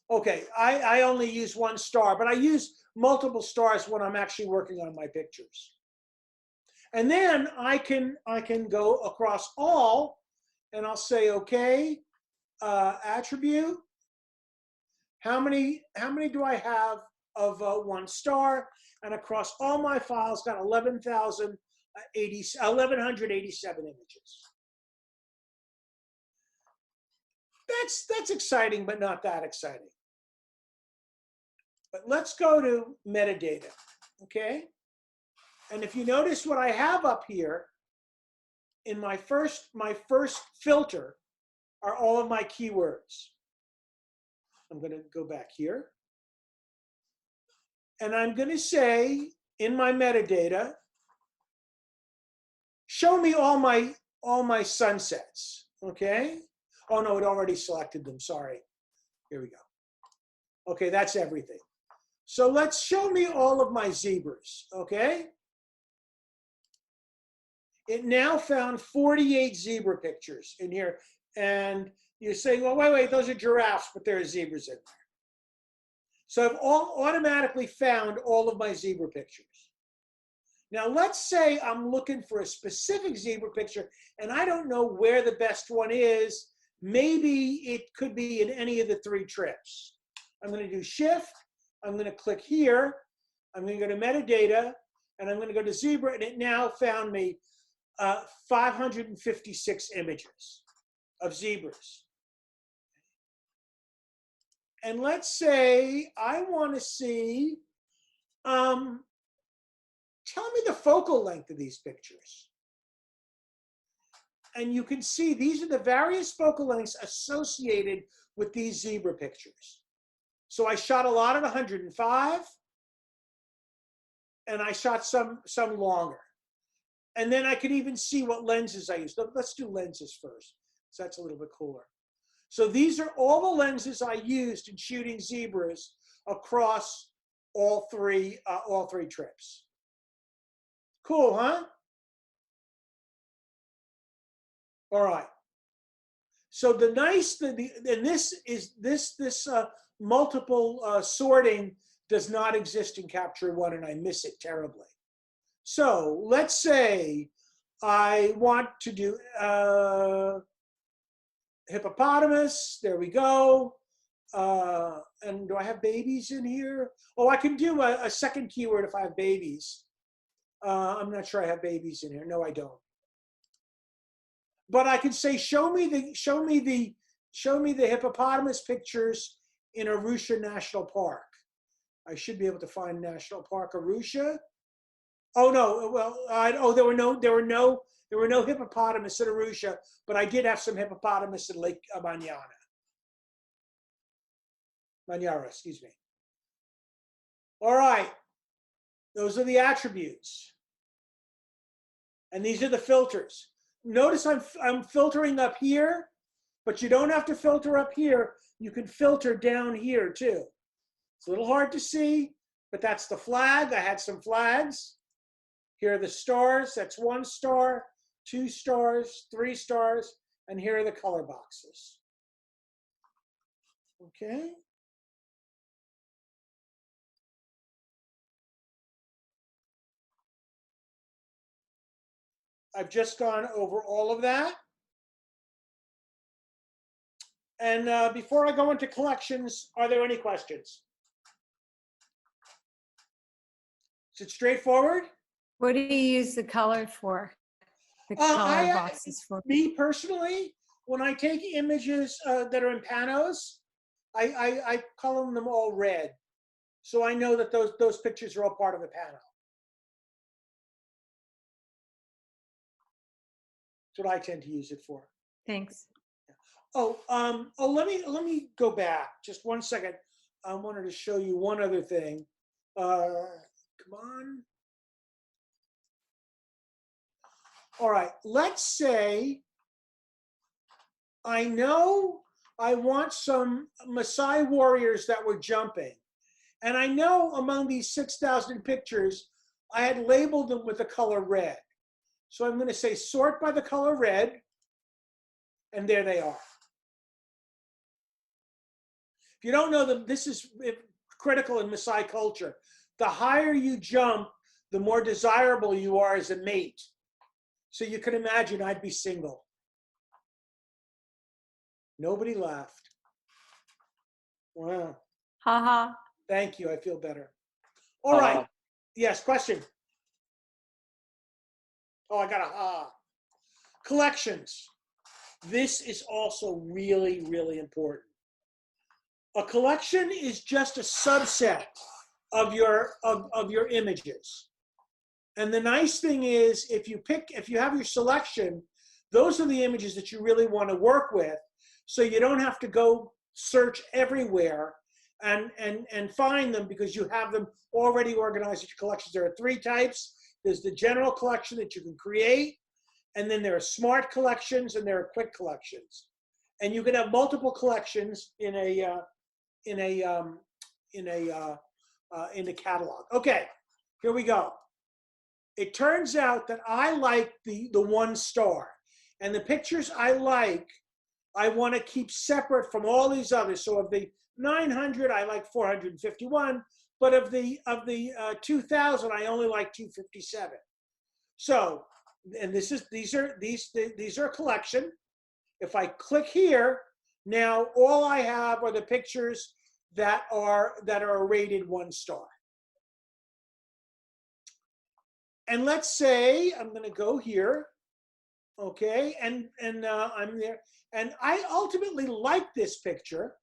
Okay, I only use 1 star, but I use multiple stars when I'm actually working on my pictures. And then I can go across all, and I'll say, okay, attribute. How many do I have of 1 star? And across all my files, got 1,187 images. That's exciting, but not that exciting. But let's go to metadata, okay? And if you notice what I have up here, in my first filter are all of my keywords. I'm going to go back here. And I'm going to say in my metadata, show me all my sunsets, okay? Oh no, it already selected them, sorry. Here we go. Okay, that's everything. So let's show me all of my zebras, okay? It now found 48 zebra pictures in here. And you're saying, well, wait, those are giraffes, but there are zebras in there. So I've automatically found all of my zebra pictures. Now, let's say I'm looking for a specific zebra picture and I don't know where the best one is. Maybe it could be in any of the 3 trips. I'm going to do Shift. I'm going to click here. I'm going to go to metadata, and I'm going to go to zebra, and it now found me 556 images of zebras. And let's say I want to see, tell me the focal length of these pictures. And you can see these are the various focal lengths associated with these zebra pictures. So I shot a lot at 105, and I shot some longer. And then I could even see what lenses I used. Let's do lenses first, so that's a little bit cooler. So these are all the lenses I used in shooting zebras across all three trips. Cool, huh? All right. So the nice, and this is this multiple sorting does not exist in Capture One, and I miss it terribly. So let's say I want to do hippopotamus. There we go. And do I have babies in here? Oh, I can do a second keyword if I have babies. I'm not sure I have babies in here. No, I don't. But I can say, show me the hippopotamus pictures in Arusha National Park. I should be able to find National Park Arusha. Oh no, well, there were no hippopotamus in Arusha, but I did have some hippopotamus in Lake Manyara, excuse me. All right, those are the attributes. And these are the filters. Notice I'm filtering up here, but you don't have to filter up here. You can filter down here too. It's a little hard to see, but that's the flag. I had some flags. Here are the stars. That's 1 star, 2 stars, 3 stars, and here are the color boxes. Okay. I've just gone over all of that. And before I go into collections, are there any questions? Is it straightforward? What do you use the color for? The color boxes for? Me personally, when I take images that are in panos, I color them all red. So I know that those pictures are all part of the pano. That's what I tend to use it for. Thanks. Oh, let me go back just 1 second. I wanted to show you one other thing. Come on. All right, let's say I know I want some Maasai warriors that were jumping. And I know among these 6,000 pictures, I had labeled them with the color red. So I'm going to say sort by the color red, and there they are. If you don't know them, this is critical in Maasai culture. The higher you jump, the more desirable you are as a mate. So you can imagine I'd be single. Nobody laughed. Wow. Ha. Thank you, I feel better. All right, yes, question. Oh, I got a ha. Collections. This is also really, really important. A collection is just a subset of your images. And the nice thing is, if you have your selection, those are the images that you really want to work with, so you don't have to go search everywhere and find them, because you have them already organized in your collections. There are 3 types. There's the general collection that you can create, and then there are smart collections, and there are quick collections. And you can have multiple collections in a catalog. Okay, here we go. It turns out that I like the 1 star, and the pictures I like, I want to keep separate from all these others. So of the 900, I like 451. but of the 2,000, I only like 257. So, and these are a collection. If I click here, now all I have are the pictures that are rated 1 star. And let's say I'm going to go here, okay, and I'm there, and I ultimately like this picture,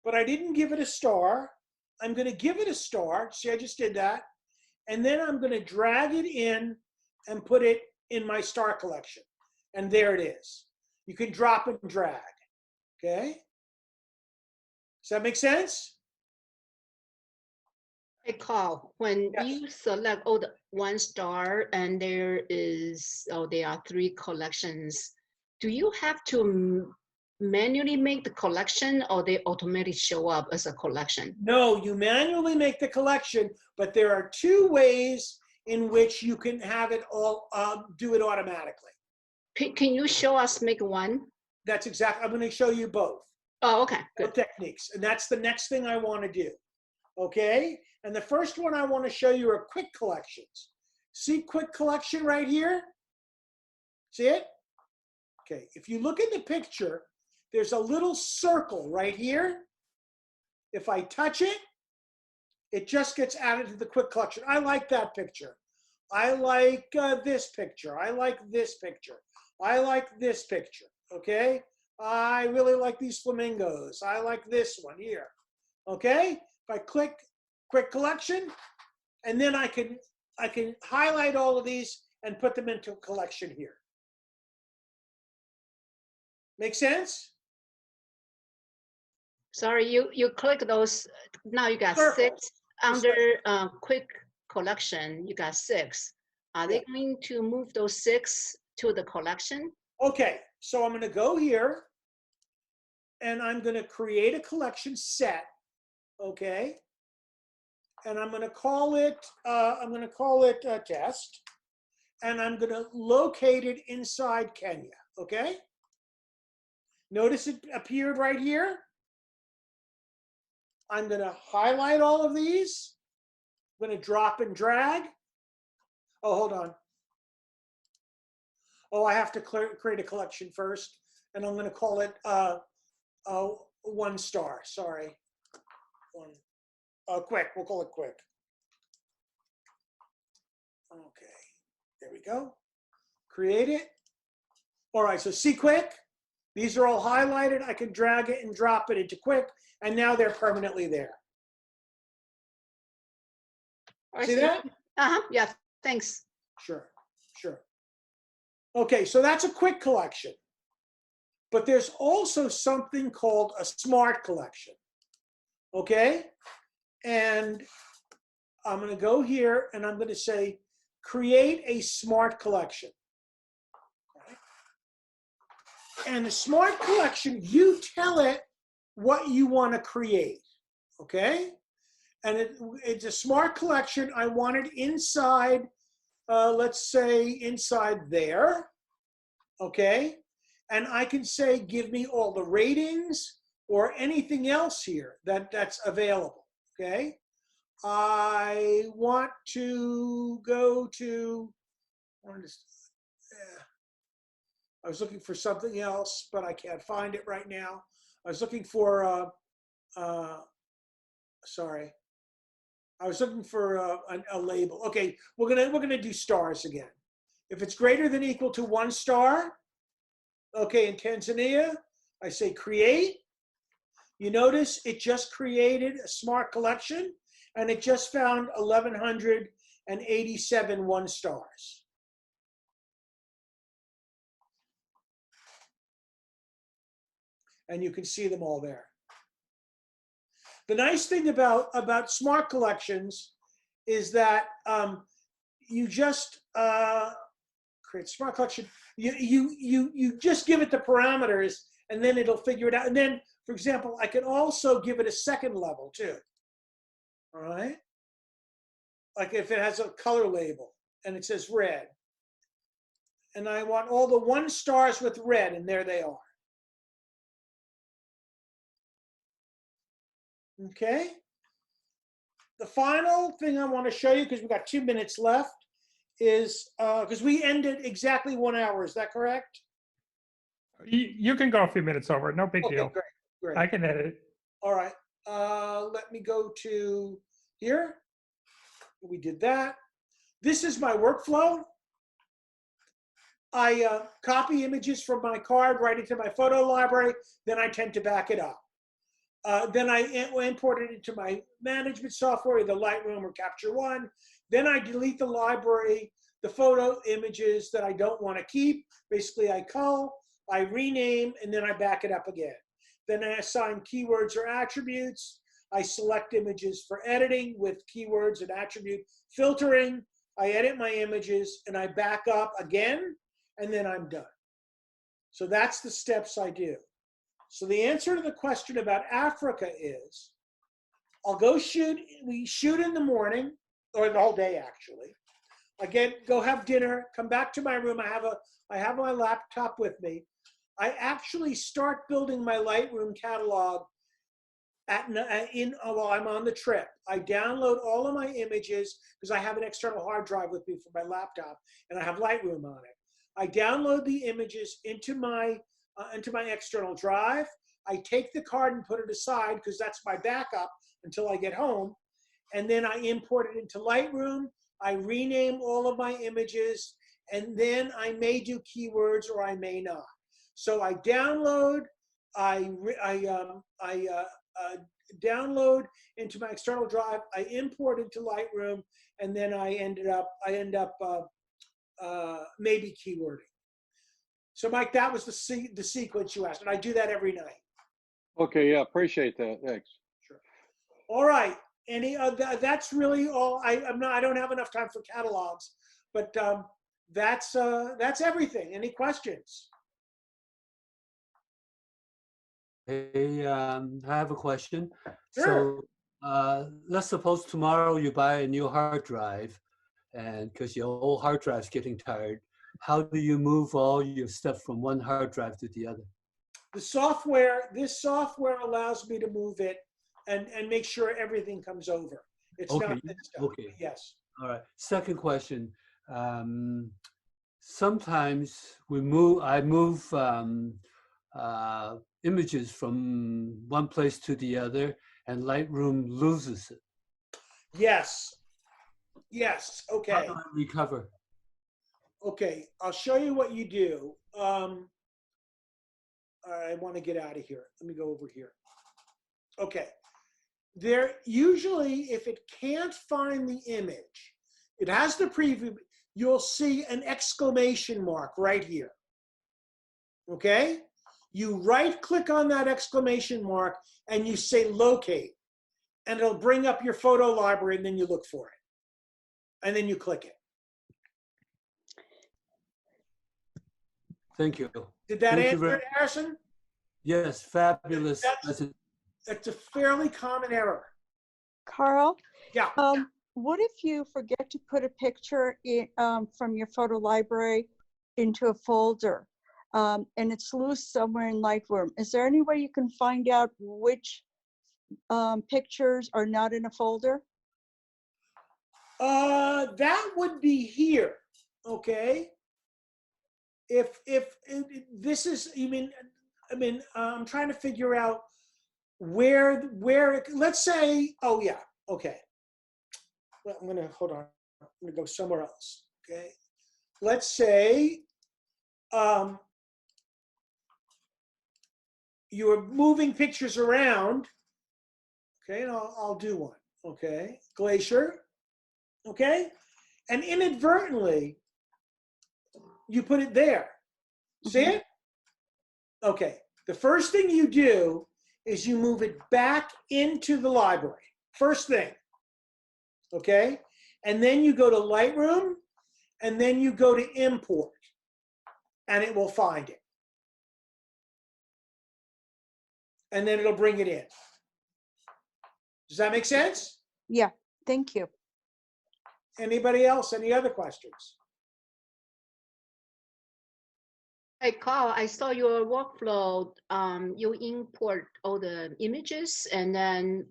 but I didn't give it a star. I'm going to give it a star. See, I just did that, and then I'm going to drag it in and put it in my star collection, and there it is. You can drop and drag, okay? Does that make sense? Hey, Carl, when Yes. you select all the 1 star and there are 3 collections, do you have to manually make the collection or they automatically show up as a collection? No, you manually make the collection, but there are 2 ways in which you can have it all, do it automatically. Can you show us make one? That's exactly, I'm going to show you both. Oh, okay, good. Both techniques, and that's the next thing I want to do. Okay, and the first one I want to show you are quick collections. See quick collection right here? See it? Okay, if you look in the picture, there's a little circle right here. If I touch it, it just gets added to the quick collection. I like that picture. I like this picture. I like this picture. I like this picture, okay? I really like these flamingos. I like this one here, okay? If I click quick collection, and then I can highlight all of these and put them into a collection here. Make sense? Sorry, you click those, now you got Circles. 6. Under quick collection, you got 6. Are they going to move those 6 to the collection? Okay, so I'm going to go here, and I'm going to create a collection set, okay? And I'm going to call it test, and I'm going to locate it inside Kenya, okay? Notice it appeared right here. I'm going to highlight all of these. I'm going to drop and drag. Oh, hold on. Oh, I have to create a collection first, and I'm going to call it 1 star. Sorry. Quick. We'll call it quick. Okay. There we go. Create it. All right. So see quick. These are all highlighted. I can drag it and drop it into quick, and now they're permanently there. See that? Yeah, thanks. Sure. Okay, so that's a quick collection. But there's also something called a smart collection. Okay? And I'm going to go here and I'm going to say, create a smart collection. Okay. And the smart collection, you tell it what you want to create. Okay? And it's a smart collection. I want it inside, let's say inside there. Okay? And I can say, give me all the ratings or anything else here that's available, okay? I want to go to, I was looking for something else, but I can't find it right now. I was looking for, sorry. I was looking for a label. Okay, we're gonna do stars again. If it's greater than or equal to 1 star, okay, in Tanzania, I say create. You notice it just created a smart collection, and it just found 1,187 1 stars. And you can see them all there. The nice thing about smart collections is that you just create smart collection. You just give it the parameters, and then it'll figure it out. And then, for example, I can also give it a second level too. All right, like if it has a color label and it says red, and I want all the 1 stars with red, and there they are. Okay. the final thing I want to show you, because we've got 2 minutes left, is because we ended exactly 1 hour. Is that correct? You can go a few minutes over. No big Okay, deal. great. I can edit. All right. Let me go to here. We did that. This is my workflow. I copy images from my card right into my photo library. Then I tend to back it up. Then I import it into my management software, either Lightroom or Capture One. Then I delete the library, the photo images that I don't want to keep. Basically, I cull, I rename, and then I back it up again. Then I assign keywords or attributes. I select images for editing with keywords and attribute filtering. I edit my images and I back up again, and then I'm done. So that's the steps I do. So the answer to the question about Africa is, I'll go shoot, we shoot in the morning, or the whole day actually. Again, go have dinner, come back to my room. I have my laptop with me. I actually start building my Lightroom catalog while I'm on the trip. I download all of my images because I have an external hard drive with me for my laptop, and I have Lightroom on it. I download the images into my external drive. I take the card and put it aside because that's my backup until I get home. And then I import it into Lightroom. I rename all of my images, and then I may do keywords or I may not. So I download, I download into my external drive, I import into Lightroom, and then I end up maybe keywording. So Mike, that was the sequence you asked, and I do that every night. Okay, yeah, appreciate that. Thanks. Sure. All right. That's really all. I don't have enough time for catalogs, but that's everything. Any questions? Hey, I have a question. Sure. So let's suppose tomorrow you buy a new hard drive, and because your old hard drive is getting tired, how do you move all your stuff from one hard drive to the other? This software allows me to move it and make sure everything comes over. It's Okay. not this stuff. Okay. Yes. All right. Second question. Sometimes I move images from one place to the other, and Lightroom loses it. Yes. Yes. Okay. How do I recover? Okay. I'll show you what you do. I want to get out of here. Let me go over here. Okay. There usually, if it can't find the image, it has the preview, you'll see an exclamation mark right here. Okay? You right click on that exclamation mark and you say locate, and it'll bring up your photo library, and then you look for it. And then you click it. Thank you. Did that Thank you answer it, Harrison? Yes, fabulous. That's a fairly common error. Carl? Yeah. What if you forget to put a picture in, from your photo library into a folder, and it's loose somewhere in Lightroom? Is there any way you can find out which pictures are not in a folder? That would be here, okay? If this is, I'm trying to figure out where let's say, oh yeah, okay. Well, hold on. I'm gonna go somewhere else, okay? Let's say you are moving pictures around, okay, and I'll do one, okay? Glacier, okay? And inadvertently, you put it there. See it? Okay. The first thing you do is you move it back into the library. First thing. Okay? And then you go to Lightroom, and then you go to import, and it will find it. And then it'll bring it in. Does that make sense? Yeah, thank you. Anybody else? Any other questions? Hey, Carl, I saw your workflow. You import all the images, and then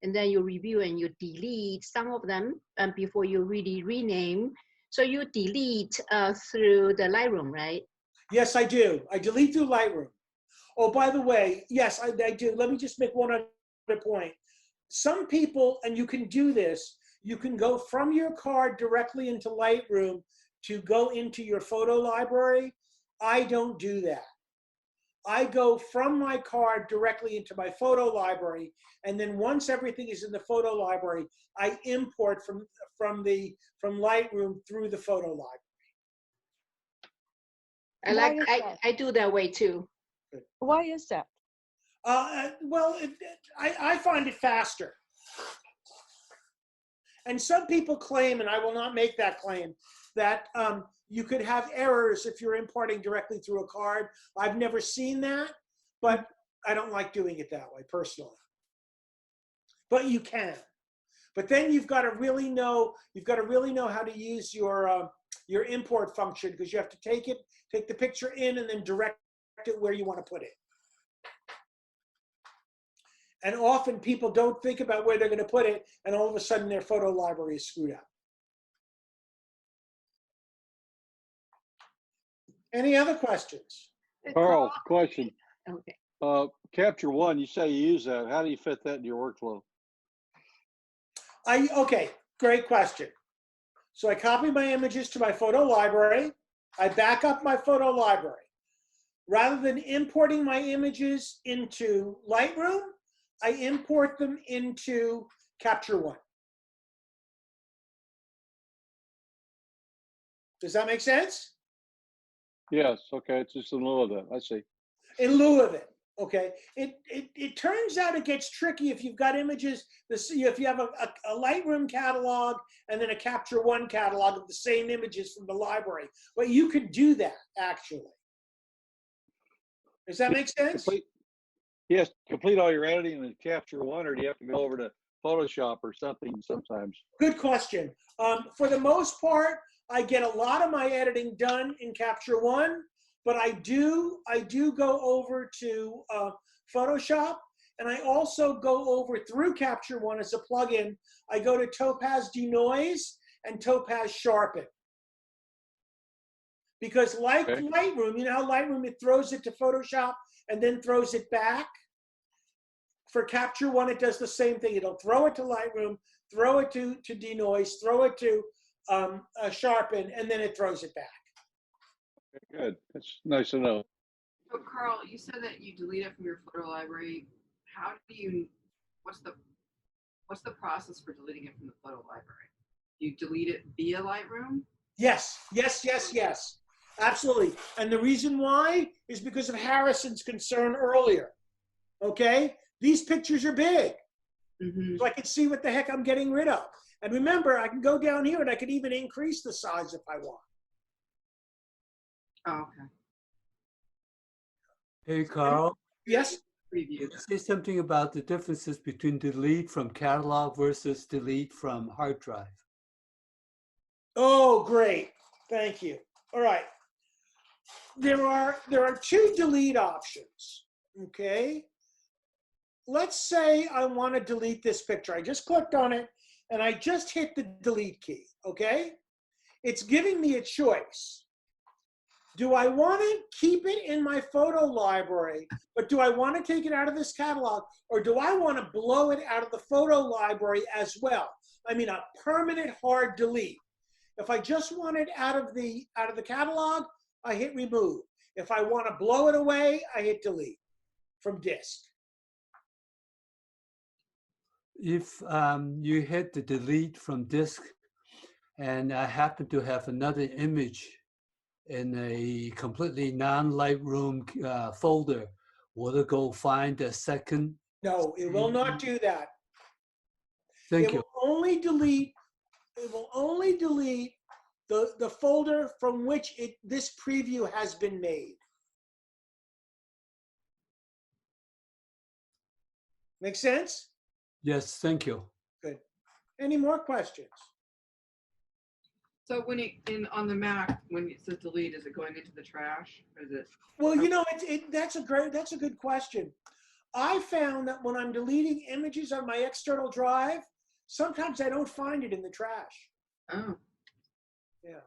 and then you review and you delete some of them before you really rename. So you delete through the Lightroom, right? Yes, I do. I delete through Lightroom. Oh, by the way, yes, I do. Let me just make one other point. Some people, and you can do this, you can go from your card directly into Lightroom to go into your photo library. I don't do that. I go from my card directly into my photo library, and then once everything is in the photo library, I import from Lightroom through the photo library. I do that way too. Why is that? Well, I find it faster. And some people claim, and I will not make that claim, that you could have errors if you're importing directly through a card. I've never seen that, but I don't like doing it that way personally. But you can. But then you've got to really know how to use your import function, because you have to take the picture in and then direct it where you want to put it. And often people don't think about where they're going to put it, and all of a sudden their photo library is screwed up. Any other questions? Carl, question. Okay. Capture One, you say you use that. How do you fit that in your workflow? Okay, great question. So I copy my images to my photo library. I back up my photo library. Rather than importing my images into Lightroom, I import them into Capture One. Does that make sense? Yes, okay, it's just in lieu of that. I see. In lieu of it, okay? It turns out it gets tricky if you've got images, if you have a Lightroom catalog and then a Capture One catalog of the same images from the library. But you could do that, actually. Does that make sense? Yes, complete all your editing in Capture One, or do you have to go over to Photoshop or something sometimes? Good question. For the most part, I get a lot of my editing done in Capture One, but I do go over to Photoshop, and I also go over through Capture One as a plugin. I go to Topaz Denoise and Topaz Sharpen. Because like Lightroom, you know how Lightroom, it throws it to Photoshop and then throws it back? For Capture One, it does the same thing. It'll throw it to Lightroom, throw it to Denoise, throw it to Sharpen, and then it throws it back. Good. That's nice to know. So Carl, you said that you delete it from your photo library. How do you? What's the process for deleting it from the photo library? Do you delete it via Lightroom? Yes, yes, yes, yes. Absolutely. And the reason why is because of Harrison's concern earlier. Okay? These pictures are big. Mm-hmm. So I can see what the heck I'm getting rid of. And remember, I can go down here and I can even increase the size if I want. Oh, okay. Hey, Carl. Yes? Preview. Say something about the differences between delete from catalog versus delete from hard drive. Oh, great. Thank you. All right. There are two delete options. Okay? Let's say I want to delete this picture. I just clicked on it and I just hit the delete key. Okay? It's giving me a choice. Do I want to keep it in my photo library, but do I want to take it out of this catalog, or do I want to blow it out of the photo library as well? I mean, a permanent hard delete. If I just want it out of the catalog, I hit remove. If I want to blow it away, I hit delete from disk. If you hit the delete from disk and I happen to have another image in a completely non-Lightroom folder, will it go find a second? No, it will not do that. Thank you. It will only delete the folder from which this preview has been made. Make sense? Yes, thank you. Good. Any more questions? So when on the Mac, when it says delete, is it going into the trash? Or is it? Well, you know, that's a good question. I found that when I'm deleting images on my external drive, sometimes I don't find it in the trash. Oh. Yeah.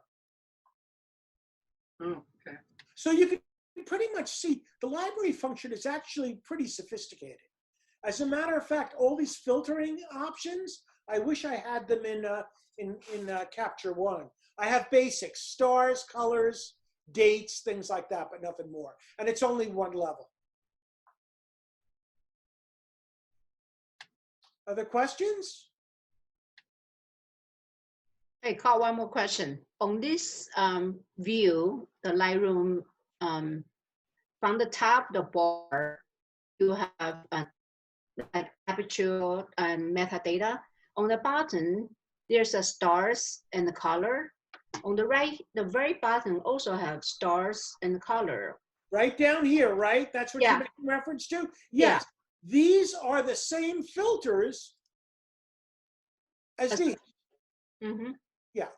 Oh, okay. So you can pretty much see the library function is actually pretty sophisticated. As a matter of fact, all these filtering options, I wish I had them in Capture One. I have basics, stars, colors, dates, things like that, but nothing more. And it's only one level. Other questions? Hey, Carl, one more question. On this view, the Lightroom, from the top, the bar, you have like aperture and metadata. On the bottom, there's a stars and the color. On the right, the very bottom also have stars and color. Right down here, right? That's what you're making reference to? Yes. These are the same filters as these. Mm-hmm. Yeah.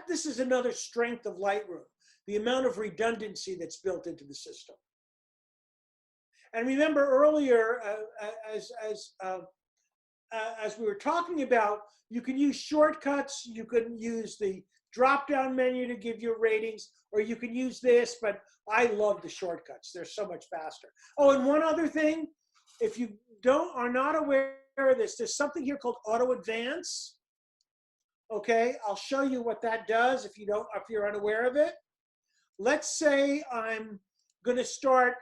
This is another strength of Lightroom, the amount of redundancy that's built into the system. And remember earlier, as we were talking about, you can use shortcuts, you can use the drop-down menu to give you ratings, or you can use this, but I love the shortcuts. They're so much faster. Oh, and one other thing, if you are not aware of this, there's something here called Auto Advance. Okay, I'll show you what that does if you're unaware of it. Let's say I'm going to start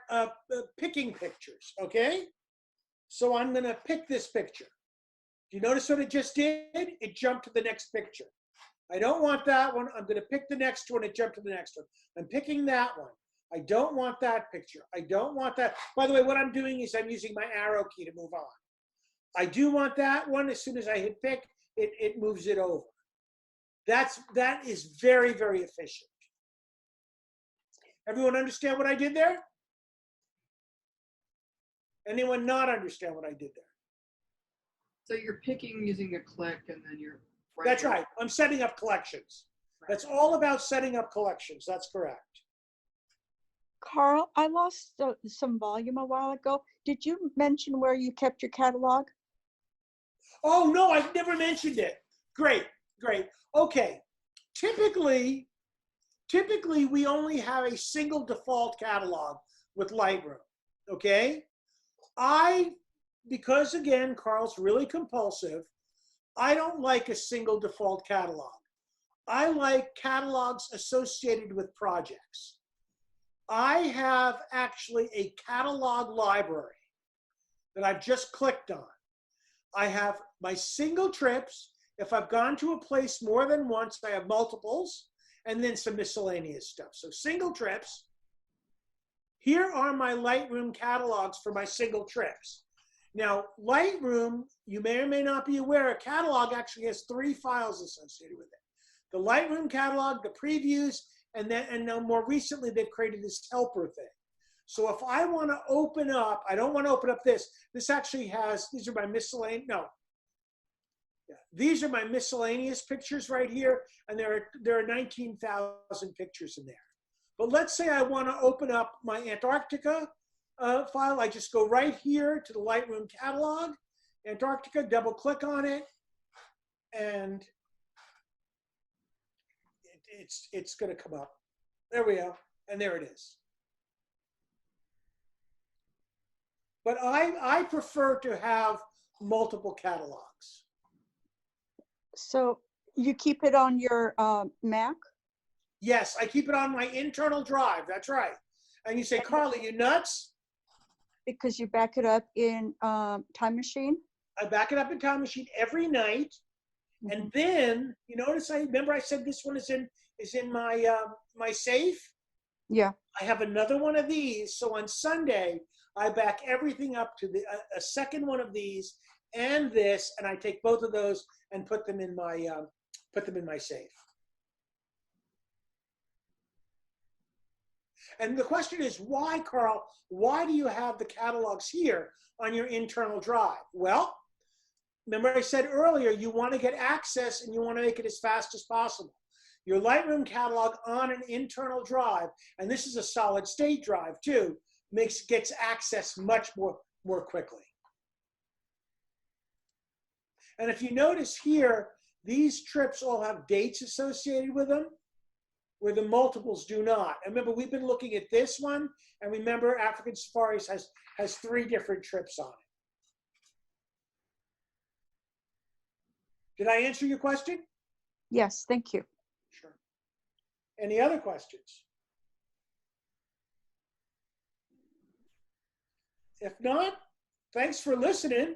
picking pictures, okay? So I'm going to pick this picture. Do you notice what it just did? It jumped to the next picture. I don't want that one. I'm going to pick the next one. It jumped to the next one. I'm picking that one. I don't want that picture. I don't want that. By the way, what I'm doing is I'm using my arrow key to move on. I do want that one. As soon as I hit pick, it moves it over. That is very, very efficient. Everyone understand what I did there? Anyone not understand what I did there? So you're picking using a click and then you're That's right. I'm setting up collections. Right. That's all about setting up collections. That's correct. Carl, I lost some volume a while ago. Did you mention where you kept your catalog? Oh, no, I've never mentioned it. Great, great. Okay. Typically, we only have a single default catalog with Lightroom, okay? Because again, Carl's really compulsive, I don't like a single default catalog. I like catalogs associated with projects. I have actually a catalog library that I've just clicked on. I have my single trips. If I've gone to a place more than once, I have multiples, and then some miscellaneous stuff. So single trips. Here are my Lightroom catalogs for my single trips. Now, Lightroom, you may or may not be aware, a catalog actually has 3 files associated with it. The Lightroom catalog, the previews, and now more recently, they've created this helper thing. So if I want to open up, I don't want to open up this. This actually has, these are my miscellaneous, no. Yeah, these are my miscellaneous pictures right here, and there are 19,000 pictures in there. But let's say I want to open up my Antarctica file. I just go right here to the Lightroom catalog, Antarctica, double click on it, and it's going to come up. There we go, and there it is. But I prefer to have multiple catalogs. So you keep it on your Mac? Yes, I keep it on my internal drive. That's right. And you say, Carly, you nuts? Because you back it up in Time Machine? I back it up in Time Machine every night. And then, you notice remember I said this one is in my my safe? Yeah. I have another one of these. So on Sunday, I back everything up to a second one of these and this, and I take both of those and put them in my safe. And the question is, why, Carl? Why do you have the catalogs here on your internal drive? Well, remember I said earlier, you want to get access and you want to make it as fast as possible. your Lightroom catalog on an internal drive, and this is a solid state drive too, gets accessed much more quickly. And if you notice here, these trips all have dates associated with them, where the multiples do not. And remember, we've been looking at this one, and remember, African Safaris has 3 different trips on it. Did I answer your question? Yes, thank you. Sure. Any other questions? If not, thanks for listening.